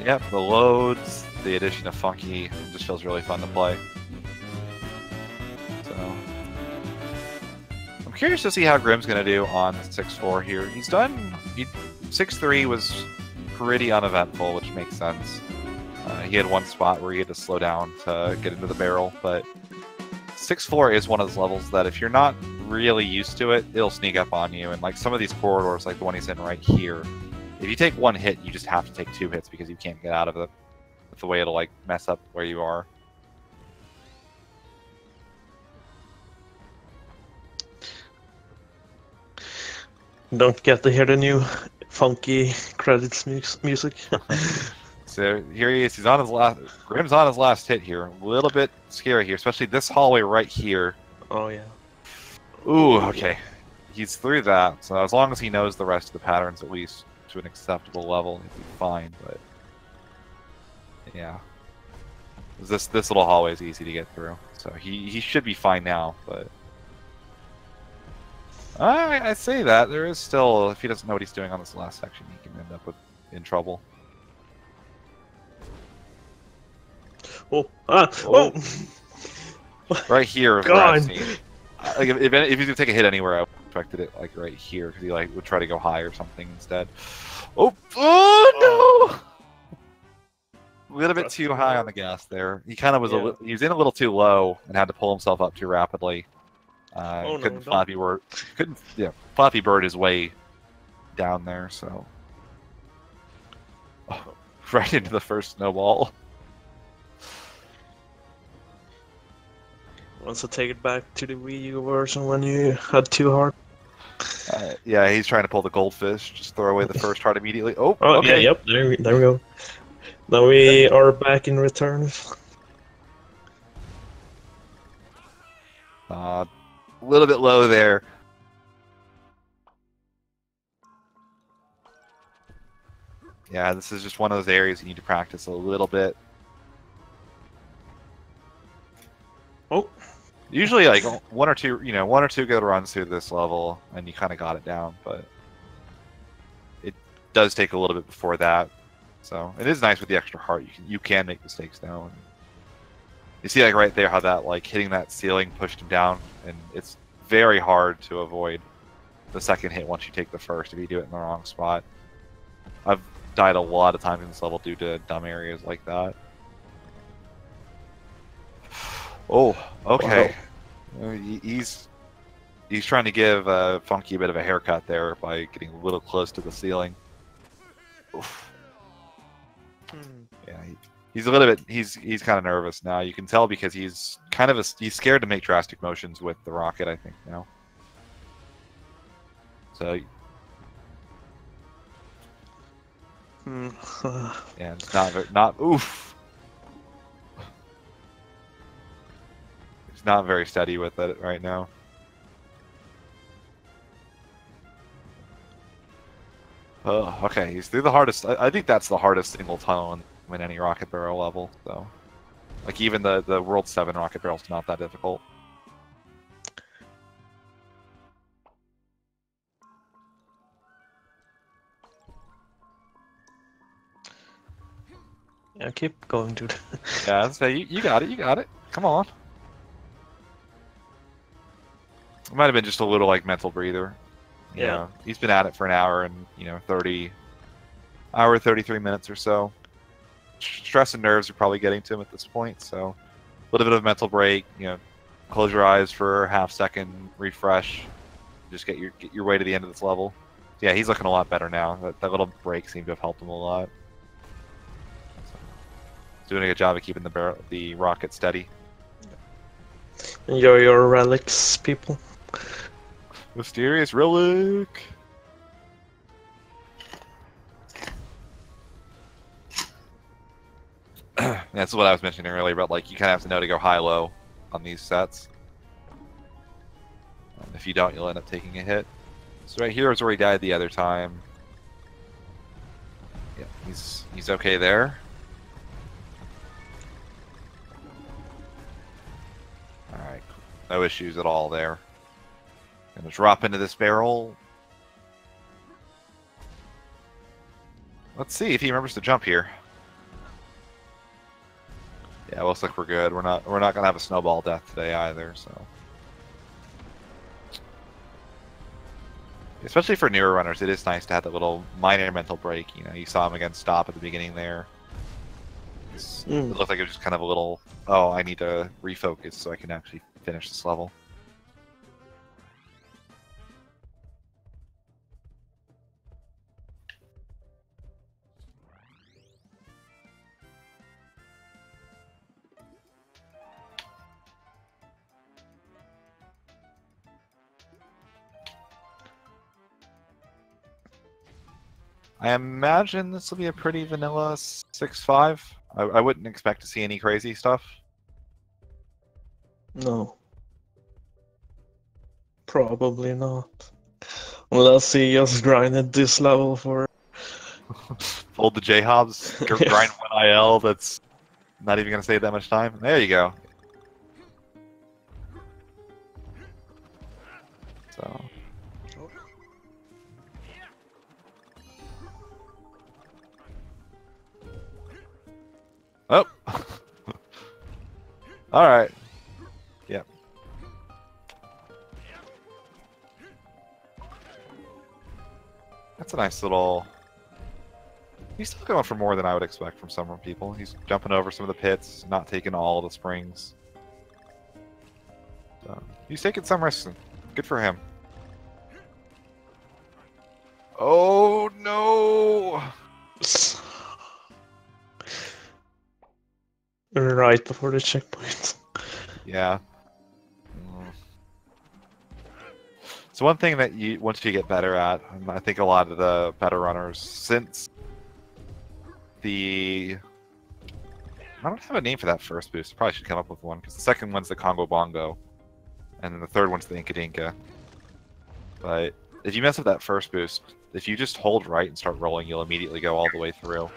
Yep, the loads, the addition of Funky, it just feels really fun to play. So, I'm curious to see how Grim's going to do on 6-4 here. He's done, 6-3 was pretty uneventful, which makes sense. He had one spot where he had to slow down to get into the barrel, but 6-4 is one of those levels that if you're not really used to it, it'll sneak up on you. And like some of these corridors, like the one he's in right here, if you take one hit, you just have to take 2 hits because you can't get out of it. That's the way it'll like mess up where you are. Don't get to hear the new funky credits music. So here he is. He's on his last. Grim's on his last hit here. A little bit scary here, especially this hallway right here. Oh yeah. Ooh, okay. He's through that. So as long as he knows the rest of the patterns, at least to an acceptable level, he'll be fine. But yeah, this little hallway is easy to get through, so he should be fine now. But I say that there is still, if he doesn't know what he's doing on this last section, he can end up in trouble. Oh, oh. Right here is where I've seen. Like if he's gonna take a hit anywhere, I expected it like right here because he like would try to go high or something instead. Oh no! A little bit too high on the gas there. He kind of was he was in a little too low and had to pull himself up too rapidly. Couldn't Flappy Bird Flappy Bird his way down there, so right into the first snowball. Wants to take it back to the Wii U version when you had 2 hearts. Yeah, he's trying to pull the goldfish. Just throw away the first heart immediately. Oh, okay. Yeah, yep. There we go. Now we are back in return. A little bit low there. Yeah, this is just one of those areas you need to practice a little bit. Oh. Usually, like one or two good runs through this level, and you kind of got it down. But it does take a little bit before that. So it is nice with the extra heart. You can make mistakes now. And you see, like right there, how that like hitting that ceiling pushed him down, and it's very hard to avoid the second hit once you take the first if you do it in the wrong spot. I've died a lot of times in this level due to dumb areas like that. Oh, okay. Wow. He's trying to give Funky a bit of a haircut there by getting a little close to the ceiling. Oof. Yeah, he's a little bit. He's kind of nervous now. You can tell because he's kind of he's scared to make drastic motions with the rocket, I think now. So. Yeah, it's not. Oof. He's not very steady with it right now. Oh, okay. He's through the hardest. I think that's the hardest single tunnel in any rocket barrel level. So, like even the World 7 rocket barrel's not that difficult. Yeah, keep going, dude. Yeah, I'd say you got it. You got it. Come on. It might have been just a little like mental breather. You know, he's been at it for an hour and 33 minutes or so. Stress and nerves are probably getting to him at this point, so a little bit of a mental break. Close your eyes for a half second, refresh, Just get your way to the end of this level. Yeah, he's looking a lot better now. That little break seemed to have helped him a lot. So, he's doing a good job of keeping the rocket steady. Enjoy your relics, people. Mysterious relic. That's what I was mentioning earlier about, like, you kind of have to know to go high-low on these sets. If you don't, you'll end up taking a hit. So right here is where he died the other time. Yeah, he's okay there. Alright, no issues at all there. Gonna drop into this barrel. Let's see if he remembers to jump here. Yeah, looks like we're good. We're not gonna have a snowball death today either, so. Especially for newer runners, it is nice to have that little minor mental break. You know, you saw him against Stop at the beginning there. It looked like it was just kind of a little, oh, I need to refocus so I can actually finish this level. I imagine this will be a pretty vanilla 6-5. I wouldn't expect to see any crazy stuff. No. Probably not. Unless he just grinded this level for... Fold the J-Hobs, grind 1 IL, that's not even going to save that much time. There you go. So... Oh! Alright. Yep. That's a nice little... He's still going for more than I would expect from some people. He's jumping over some of the pits, not taking all the springs. So, he's taking some risks. Good for him. Oh, no! Right before the checkpoint. Yeah. So one thing that once you get better at, and I think a lot of the better runners, since I don't have a name for that first boost. I probably should come up with one, because the second one's the Congo Bongo, and then the third one's the Inka Dinka. But if you mess up that first boost, if you just hold right and start rolling, you'll immediately go all the way through.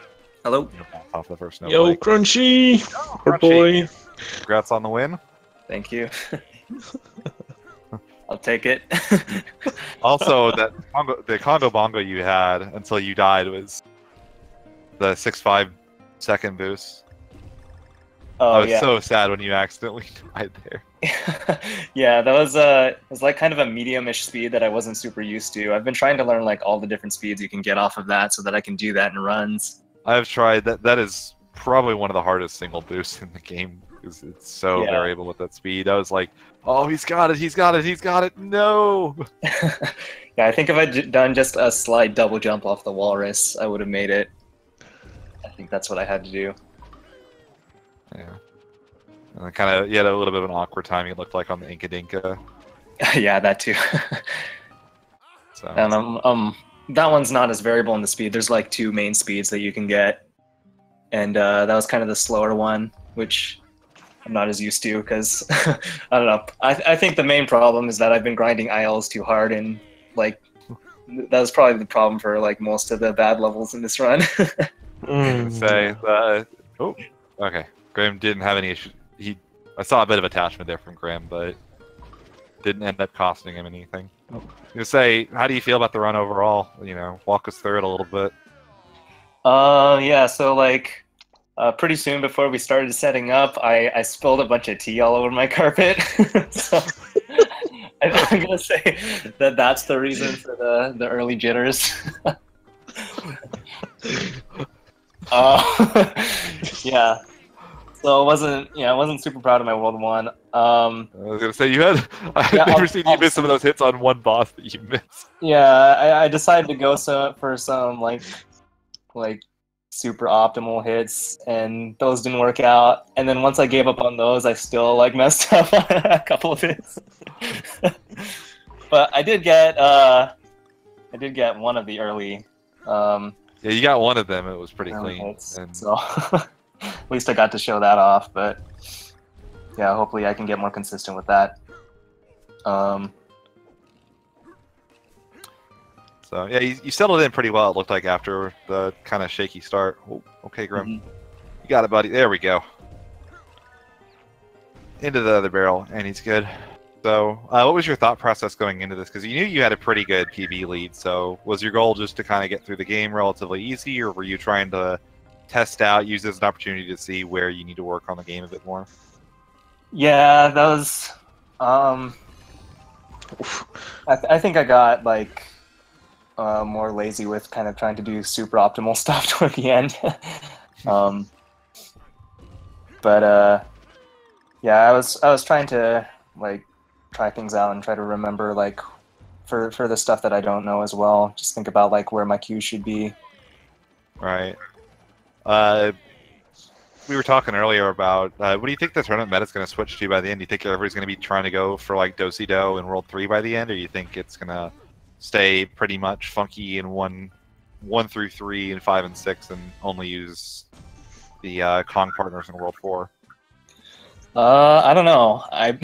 Hello. Off the first Yo, Crunchy! Good boy! Congrats on the win. Thank you. I'll take it. Also, the Congo Bongo you had until you died was the 6-5 second boost. Oh, I was yeah. so sad when you accidentally died there. Yeah, that was it was like kind of a medium-ish speed that I wasn't super used to. I've been trying to learn like all the different speeds you can get off of that so that I can do that in runs. I've tried that. That is probably one of the hardest single boosts in the game because it's so variable with that speed. I was like, oh, he's got it, he's got it, he's got it. No. Yeah, I think if I'd done just a slight double jump off the walrus, I would have made it. I think that's what I had to do. Yeah. And then kind of, you had a little bit of an awkward time, it looked like, on the Inka Dinka. Yeah, that too. So. And that one's not as variable in the speed. There's like 2 main speeds that you can get, and that was kind of the slower one, which I'm not as used to because I don't know. I think the main problem is that I've been grinding ILs too hard, and like that was probably the problem for like most of the bad levels in this run. Oh, okay. Grim didn't have any issue. I saw a bit of attachment there from Grim, but didn't end up costing him anything. You say, how do you feel about the run overall? You know, walk us through it a little bit. Yeah. So like, pretty soon before we started setting up, I spilled a bunch of tea all over my carpet. So I'm gonna say that that's the reason for the early jitters. Yeah. So I wasn't super proud of my World 1. I was gonna say I've Yeah, never seen you miss some of those hits on one boss that you missed. Yeah, I decided to go for some like super optimal hits, and those didn't work out. And then once I gave up on those, I still like messed up on a couple of hits. But I did get one of the early. Yeah, you got one of them. It was pretty clean. Hits, and... So at least I got to show that off. But yeah, hopefully I can get more consistent with that. So yeah, you settled in pretty well. It looked like after the kind of shaky start. Oh, okay, Grim, you got it, buddy. There we go. Into the other barrel, and he's good. So, what was your thought process going into this? Because you knew you had a pretty good PB lead. So, was your goal just to kind of get through the game relatively easy, or were you trying to test out, use this as an opportunity to see where you need to work on the game a bit more? Yeah, that was. I think I got like. More lazy with kind of trying to do super optimal stuff toward the end. Yeah, I was trying to like try things out and try to remember like for the stuff that I don't know as well. Just think about like where my cues should be. Right. We were talking earlier about what do you think the tournament meta is going to switch to by the end? Do you think everybody's going to be trying to go for like Do-Si-Do in World 3 by the end, or do you think it's going to stay pretty much funky in 1 through 3 and 5 and 6, and only use the Kong partners in World 4? I don't know. I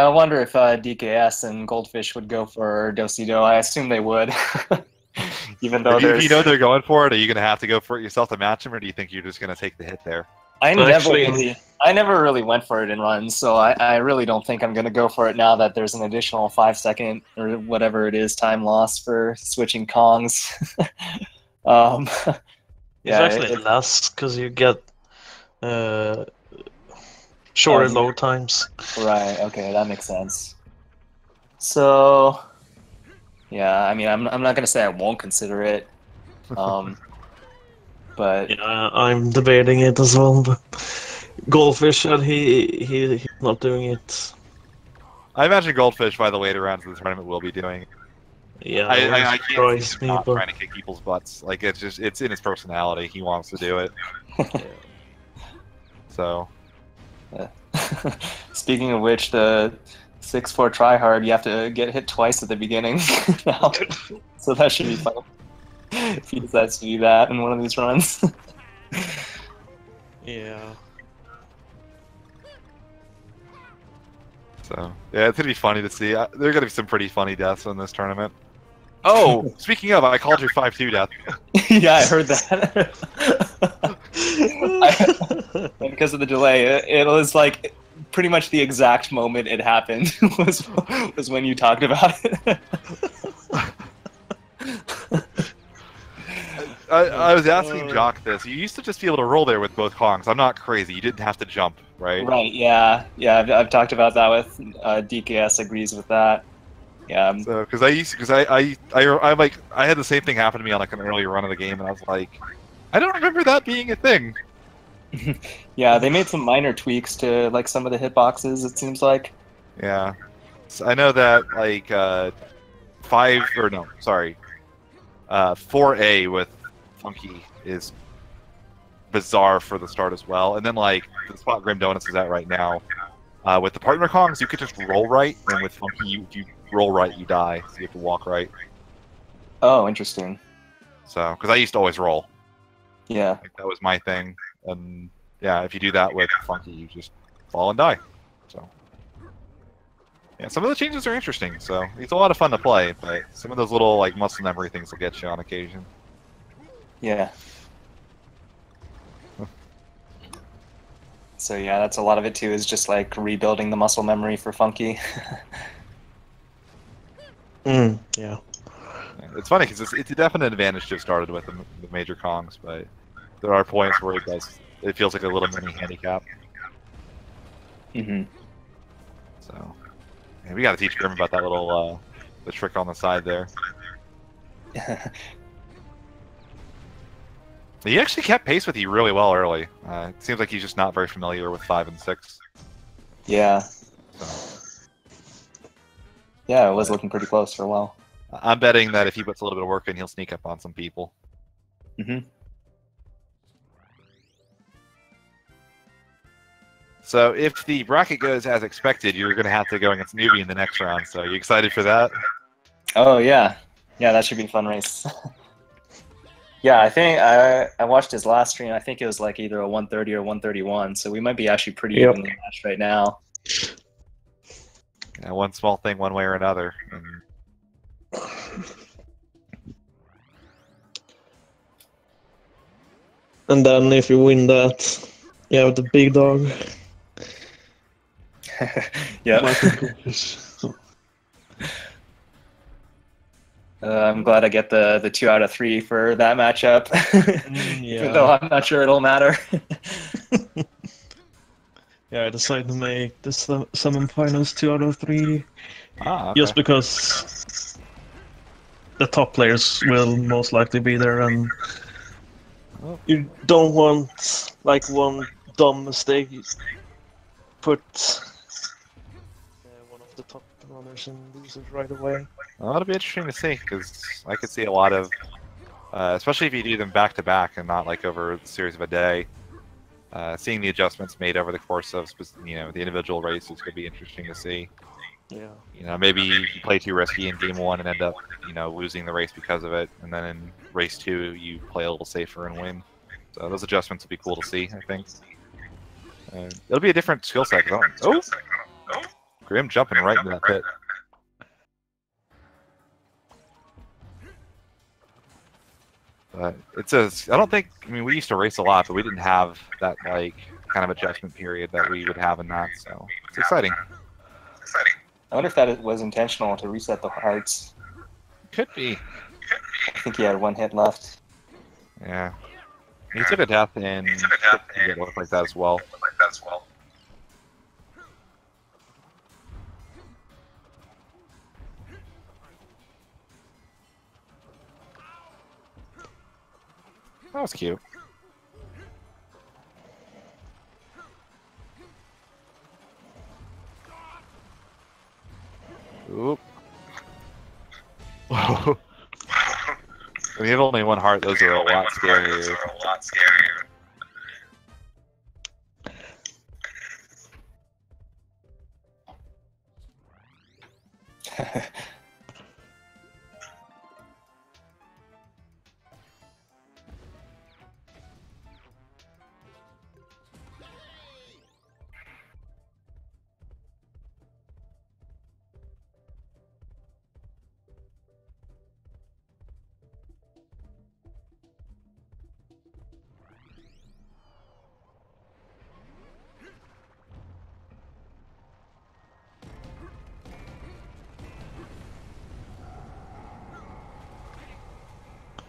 wonder if DKS and Goldfish would go for Do-Si-Do. I assume they would. Even though if you know they're going for it, are you going to have to go for it yourself to match them, or do you think you're just going to take the hit there? I never really went for it in runs, so I really don't think I'm going to go for it now that there's an additional 5-second or whatever it is time loss for switching Kongs. It's actually less because you get shorter load times. Right. Okay, that makes sense. So, yeah, I mean, I'm not going to say I won't consider it. But yeah, I'm debating it as well. But Goldfish said he's not doing it. I imagine Goldfish by the later rounds of the tournament will be doing. Yeah, I can't see him not but... trying to kick people's butts. Like it's in his personality. He wants to do it. So. Speaking of which, the 6-4 tryhard, you have to get hit twice at the beginning now. So that should be fun. If he decides to do that in one of these runs. Yeah. So, yeah, it's going to be funny to see. There are going to be some pretty funny deaths in this tournament. Oh, speaking of, I called your 5-2 death. Yeah, I heard that. Because of the delay, it was like pretty much the exact moment it happened was when you talked about it. I was asking Jock this. You used to just be able to roll there with both Kongs. I'm not crazy. You didn't have to jump, right? Right. Yeah. Yeah. I've talked about that with DKS. Agrees with that. Yeah. So because I had the same thing happen to me on like an earlier run of the game, and I was like, I don't remember that being a thing. Yeah, they made some minor tweaks to like some of the hitboxes. It seems like. Yeah, so I know that like 4A with Funky is bizarre for the start as well, and then like the spot Grimdonuts is at right now, with the partner Kongs, you could just roll right, and with Funky, you roll right, you die, so you have to walk right. Oh, interesting. So, because I used to always roll. Yeah. Like, that was my thing, and yeah, if you do that with Funky, you just fall and die. So, yeah, some of the changes are interesting. So it's a lot of fun to play, but some of those little like muscle memory things will get you on occasion. Yeah. So yeah, that's a lot of it too, is just like rebuilding the muscle memory for Funky. Yeah. It's funny because it's a definite advantage to have started with the major Kongs, but there are points where it feels like a little mini handicap. Mm-hmm. So, yeah, we got to teach Grim about that little the trick on the side there. He actually kept pace with you really well early. It seems like he's just not very familiar with 5 and 6. Yeah. So. Yeah, it was looking pretty close for a while. I'm betting that if he puts a little bit of work in, he'll sneak up on some people. Mm-hmm. So if the bracket goes as expected, you're going to have to go against Newbie in the next round. So are you excited for that? Oh, yeah. Yeah, that should be a fun race. Yeah, I think I watched his last stream. I think it was like either a 130 or 131. So we might be actually pretty evenly matched right now. Yeah, one small thing one way or another. And then if you win that, you have the big dog. Yeah. I'm glad I get the 2 out of 3 for that matchup. Even though I'm not sure it'll matter. Yeah, I decided to make the summon finals 2 out of 3. Okay. Just because the top players will most likely be there, and You don't want like one dumb mistake. You put one of the top runners and lose it right away. Well, that'll be interesting to see, because I could see a lot of, especially if you do them back to back and not like over the series of a day, seeing the adjustments made over the course of the individual races could be interesting to see. Yeah. Maybe you play too risky in game 1 and end up losing the race because of it, and then in race 2 you play a little safer and win. So those adjustments will be cool to see, I think. It'll be a different skill set. Oh, Grim jumping right into that pit. But I don't think, we used to race a lot, but we didn't have that like kind of adjustment period that we would have in that, so it's exciting. I wonder if that was intentional to reset the hearts. Could be. I think he had 1 hit left. Yeah. He took a death and it looked like that as well. That was cute. Oop. When you have only 1 heart, those are a lot scarier.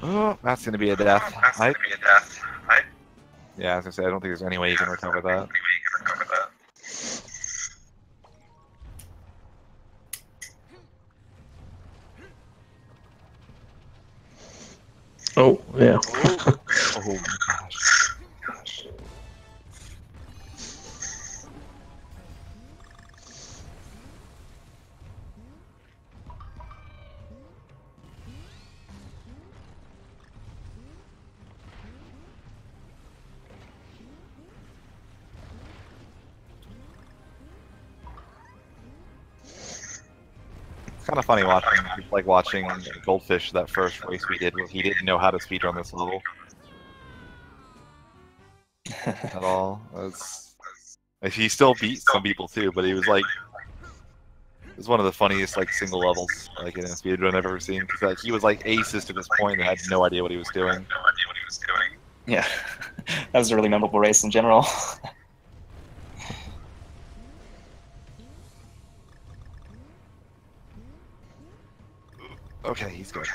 Oh, that's gonna be a death. Yeah, I was gonna say, I don't think there's any way you can recover that. Oh, yeah. Oh my gosh. It's kind of funny watching Goldfish that first race we did where he didn't know how to speedrun this level at all. He still beat some people too, but he was like, it was one of the funniest single levels in a speedrun I've ever seen, because he was aces to this point and had no idea what he was doing. Yeah, that was a really memorable race in general. Okay, he's good.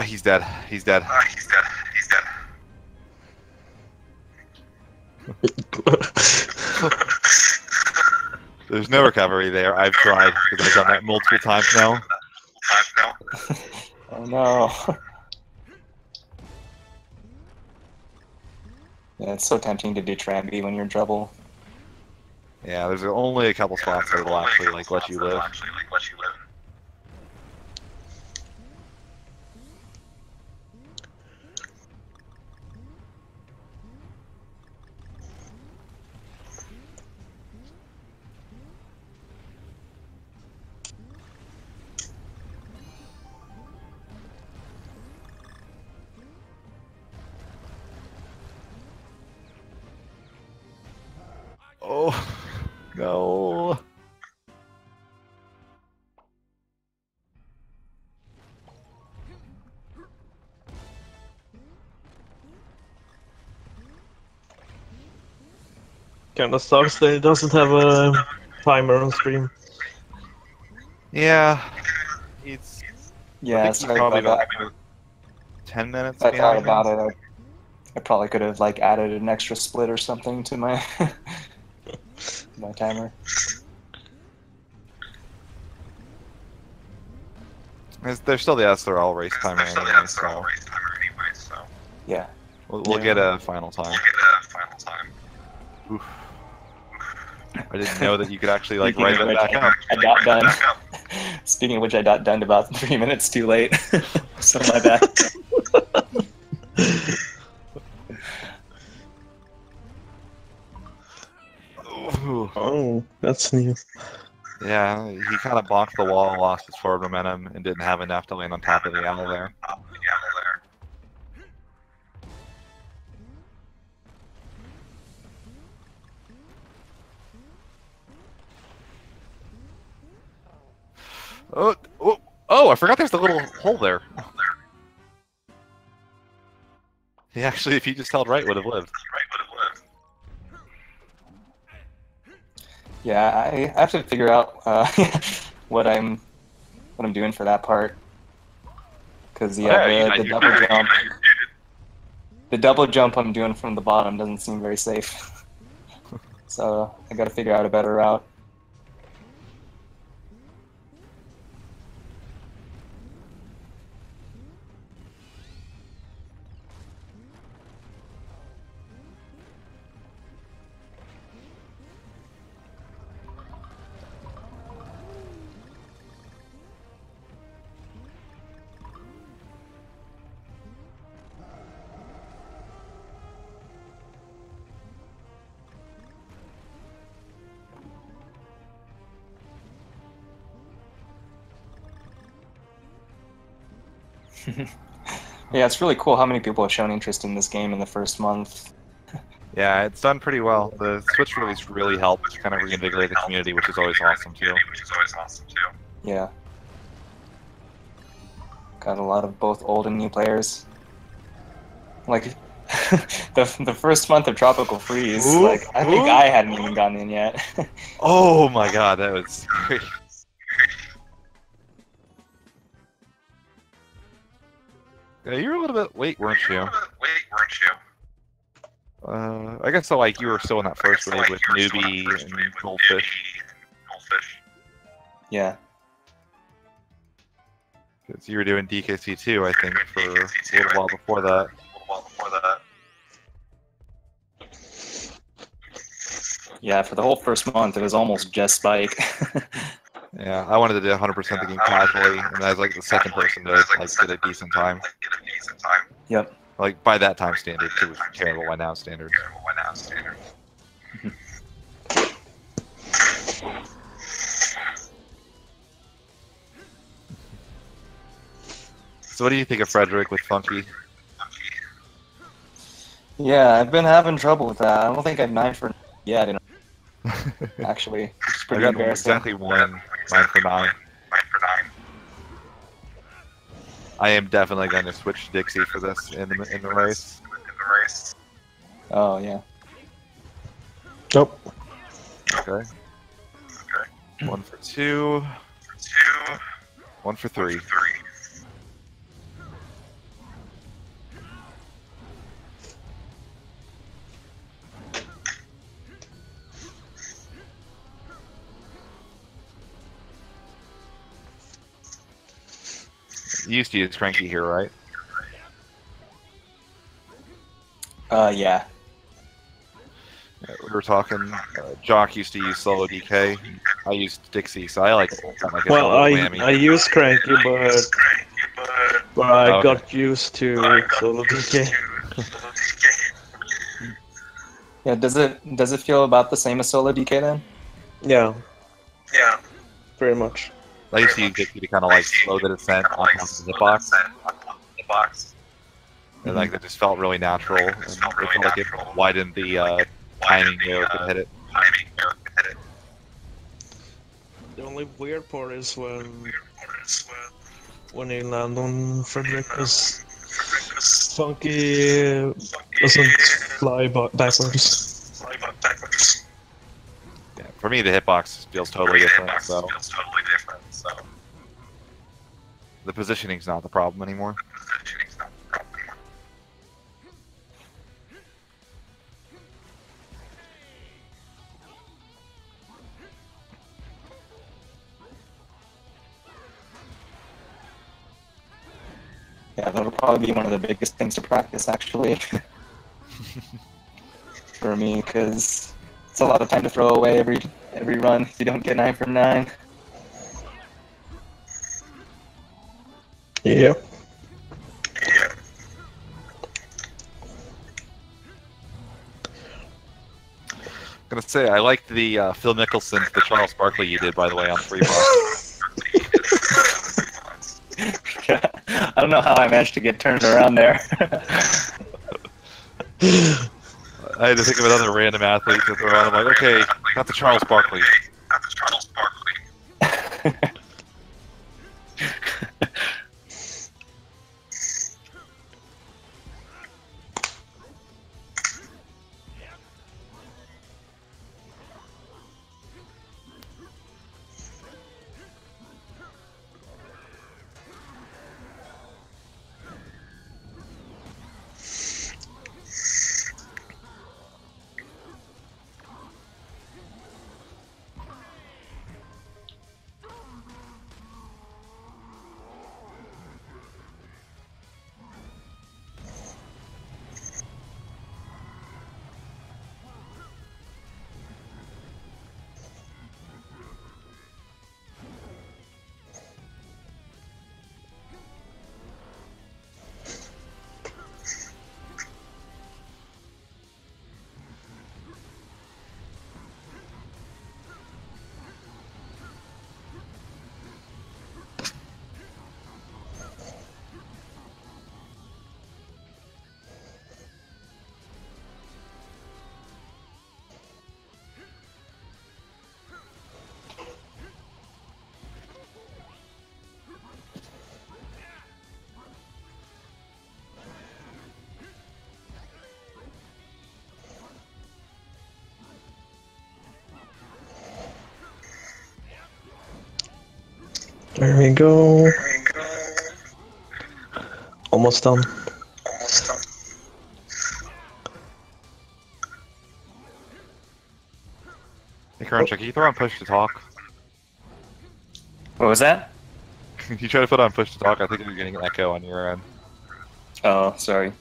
He's dead. He's dead. There's no recovery there. I've tried, because I've done that multiple times now. Oh no. Yeah, it's so tempting to do Tramby when you're in trouble. Yeah, there's only a couple spots that will actually like let you live. Oh no. Kinda sucks that it doesn't have a timer on stream. Yeah. It's Yeah, I think he's sorry probably about about that. 10 minutes I thought behind about me. it. I probably could have like added an extra split or something to my my timer. There's still the SRL race timer anyway, so Yeah. we'll get a final time. Oof. I didn't know that you could actually like Speaking write of that which, back up. I got done. Speaking of which, I got done about 3 minutes too late. So my bad. Ooh. Oh, that's new. Yeah, he kind of bonked the wall, lost his forward momentum, and didn't have enough to land on top of the owl there. Oh, oh, oh! I forgot there's a little hole there. He actually, if he just held right, would have lived. Yeah, I have to figure out what I'm doing for that part. Because yeah, the double jump, the double jump I'm doing from the bottom doesn't seem very safe. So I got to figure out a better route. Yeah, it's really cool how many people have shown interest in this game in the first month. Yeah, it's done pretty well. The Switch release really helped kind of reinvigorate the community, which is always awesome too. Yeah. Got a lot of both old and new players. Like, the first month of Tropical Freeze, Ooh, like, I think ooh. I hadn't even gotten in yet. Oh my god, that was great. Yeah, you were a little bit late, weren't you? I guess so. Like you were still in that first wave with Newbie and Goldfish. Yeah. Because you were doing DKC too, I think, for a little while before that. Yeah, for the whole first month, it was almost just Spike. Yeah, I wanted to do 100% the game casually, and I was like the second person to like get a decent time. Yep. Like by that time standard, it was terrible by now standard. So what do you think of Frederick with Funky? Yeah, I've been having trouble with that. I don't think I've 9 for yet. Actually, it's I pretty got embarrassing. exactly 9 for 9. I am definitely going to switch to Dixie for this in the race. Oh yeah. Nope. Okay. 1 for 2. 1 for 3. You used to use Cranky here, right? Yeah. We were talking. Jock used to use solo DK. I used Dixie, so I like it. Well, I use Cranky, but I Oh, okay. got used to solo DK. Yeah. Does it feel about the same as solo DK then? Yeah, pretty much. I used to use Dixie to kind of like slow the descent on top of the hitbox. And like it just felt really natural, and it felt like it widened the timing there to hit it. The only weird part is when you land on Frederick, because Funky doesn't fly backwards. Yeah, for me, the hitbox feels totally different. So the positioning's not the problem anymore. Yeah, that'll probably be one of the biggest things to practice, actually, for me, because it's a lot of time to throw away every run if you don't get 9 from 9. Yeah. I'm gonna say I liked the Phil Mickelson's the Charles Barkley you did, by the way, on 3 bucks. I don't know how I managed to get turned around there. I had to think of another random athlete to throw on. I'm like, okay, not the Charles Barkley. There we go. Almost done. Hey, Kruncha, can you throw on push to talk? What was that? You try to put on push to talk, I think you're getting an echo on your end. Oh, sorry.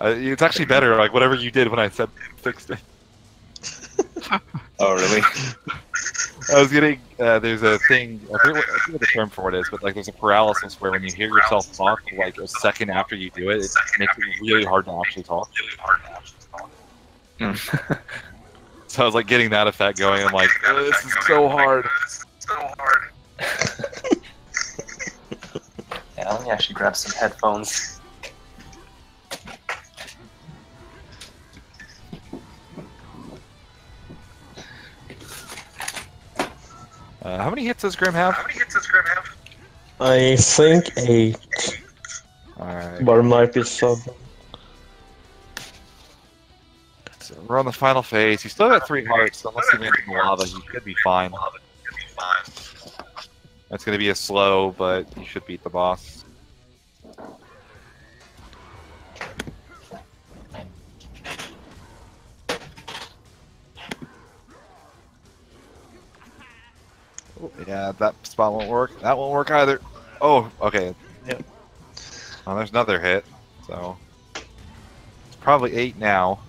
It's actually better, like whatever you did when I said fixed it. Oh, really? I was getting, there's a thing, I forget what the term for it is, but like there's a paralysis where when you hear yourself talk, like a second after you do it, it makes it really hard to actually talk. So I was like getting that effect going, I'm like, oh, this is so hard. Yeah, let me actually grab some headphones. How many hits does Grim have? I think 8, Alright. but it might be 7. So we're on the final phase. He's still got 3 hearts, so unless he lands in the lava, he should be fine. That's going to be a slow, but he should beat the boss. Yeah, that spot won't work. That won't work either. Oh, okay. Yep. Well, there's another hit, so it's probably 8 now.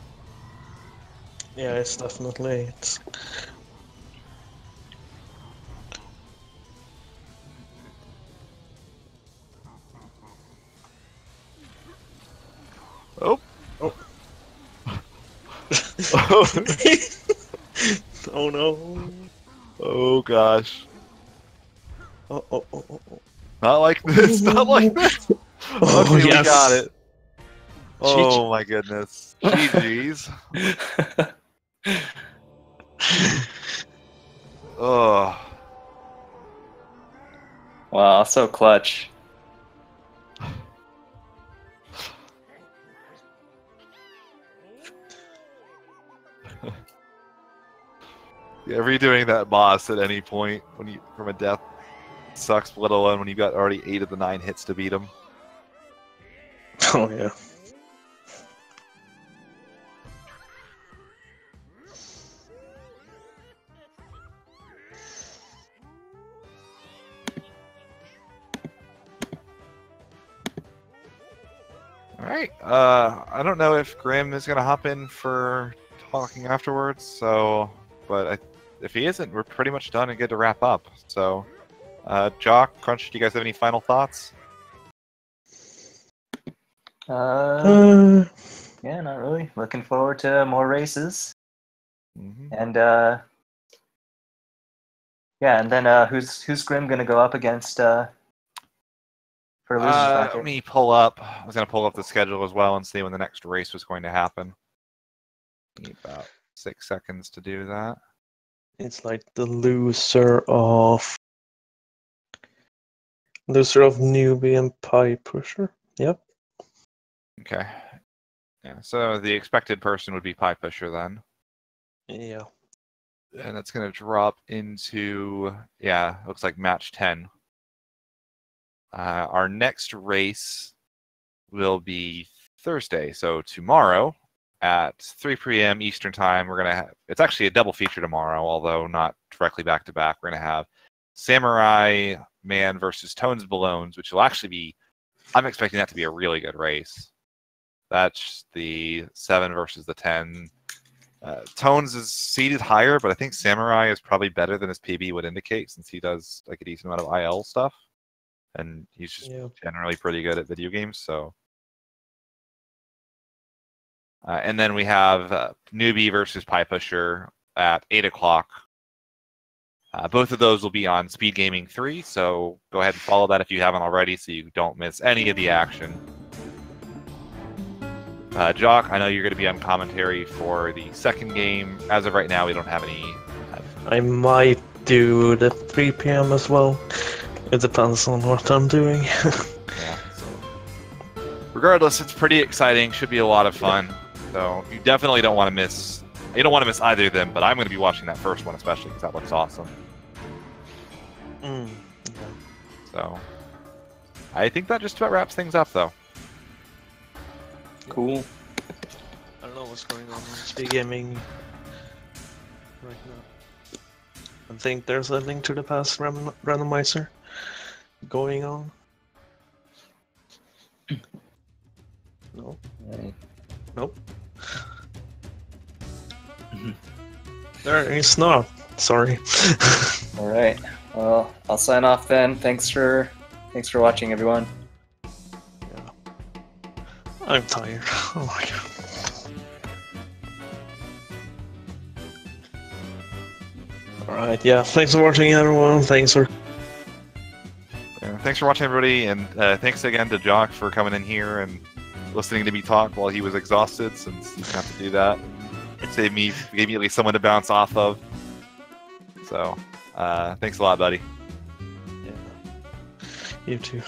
Yeah, it's definitely 8. Oh. Oh. Oh. Oh no. Oh gosh. Oh, oh, oh, oh, oh. Not like this. Not like this. Oh, Okay, we yes. got it. Oh GG. my goodness. GG's. Oh. Wow, so clutch. Yeah, redoing that boss at any point when you from a death sucks, let alone when you got already 8 of the 9 hits to beat him. Oh yeah. Alright, I don't know if Grim is gonna hop in for talking afterwards, so, but if he isn't, we're pretty much done and good to wrap up. So, Jock, Crunch, do you guys have any final thoughts? Yeah, not really. Looking forward to more races. Mm-hmm. And yeah, and then who's Grim gonna go up against for losers bracket? Let me pull up. I was gonna pull up the schedule as well and see when the next race was going to happen. Need about 6 seconds to do that. It's like the loser of newbie and pie pusher. Yep. Okay. Yeah. So the expected person would be Pie Pusher then, Yeah. and it's gonna drop into looks like match 10. Our next race will be Thursday, so tomorrow at 3 p.m. Eastern Time. We're gonna have, it's actually a double feature tomorrow, although not directly back to back. We're gonna have Samurai Man versus Tones Balloons, which will actually be, I'm expecting that to be a really good race. That's the 7 versus the 10. Tones is seeded higher, but I think Samurai is probably better than his PB would indicate, since he does like a decent amount of IL stuff, and he's just generally pretty good at video games. So, and then we have Newbie versus Pie Pusher at 8 o'clock. Both of those will be on Speed Gaming 3, so go ahead and follow that if you haven't already, so you don't miss any of the action. Jock, I know you're going to be on commentary for the second game. As of right now, we don't have any. I might do the 3 p.m. as well. It depends on what I'm doing. Yeah. So, regardless, it's pretty exciting. Should be a lot of fun. So you definitely don't want to miss. You don't want to miss either of them. But I'm going to be watching that first one especially because that looks awesome. Yeah. So I think that just about wraps things up, though. Cool. I don't know what's going on Speed Gaming right now. I think there's a link to the past randomizer going on. No. Right. Nope. There is not. Sorry. All right. Well, I'll sign off then. Thanks for watching, everyone. I'm tired. Oh my god. Alright, yeah. Thanks for watching, everyone. Thanks for watching, everybody, and thanks again to Jock for coming in here and listening to me talk while he was exhausted, since he got to do that. It gave me at least someone to bounce off of. So, thanks a lot, buddy. Yeah. You too.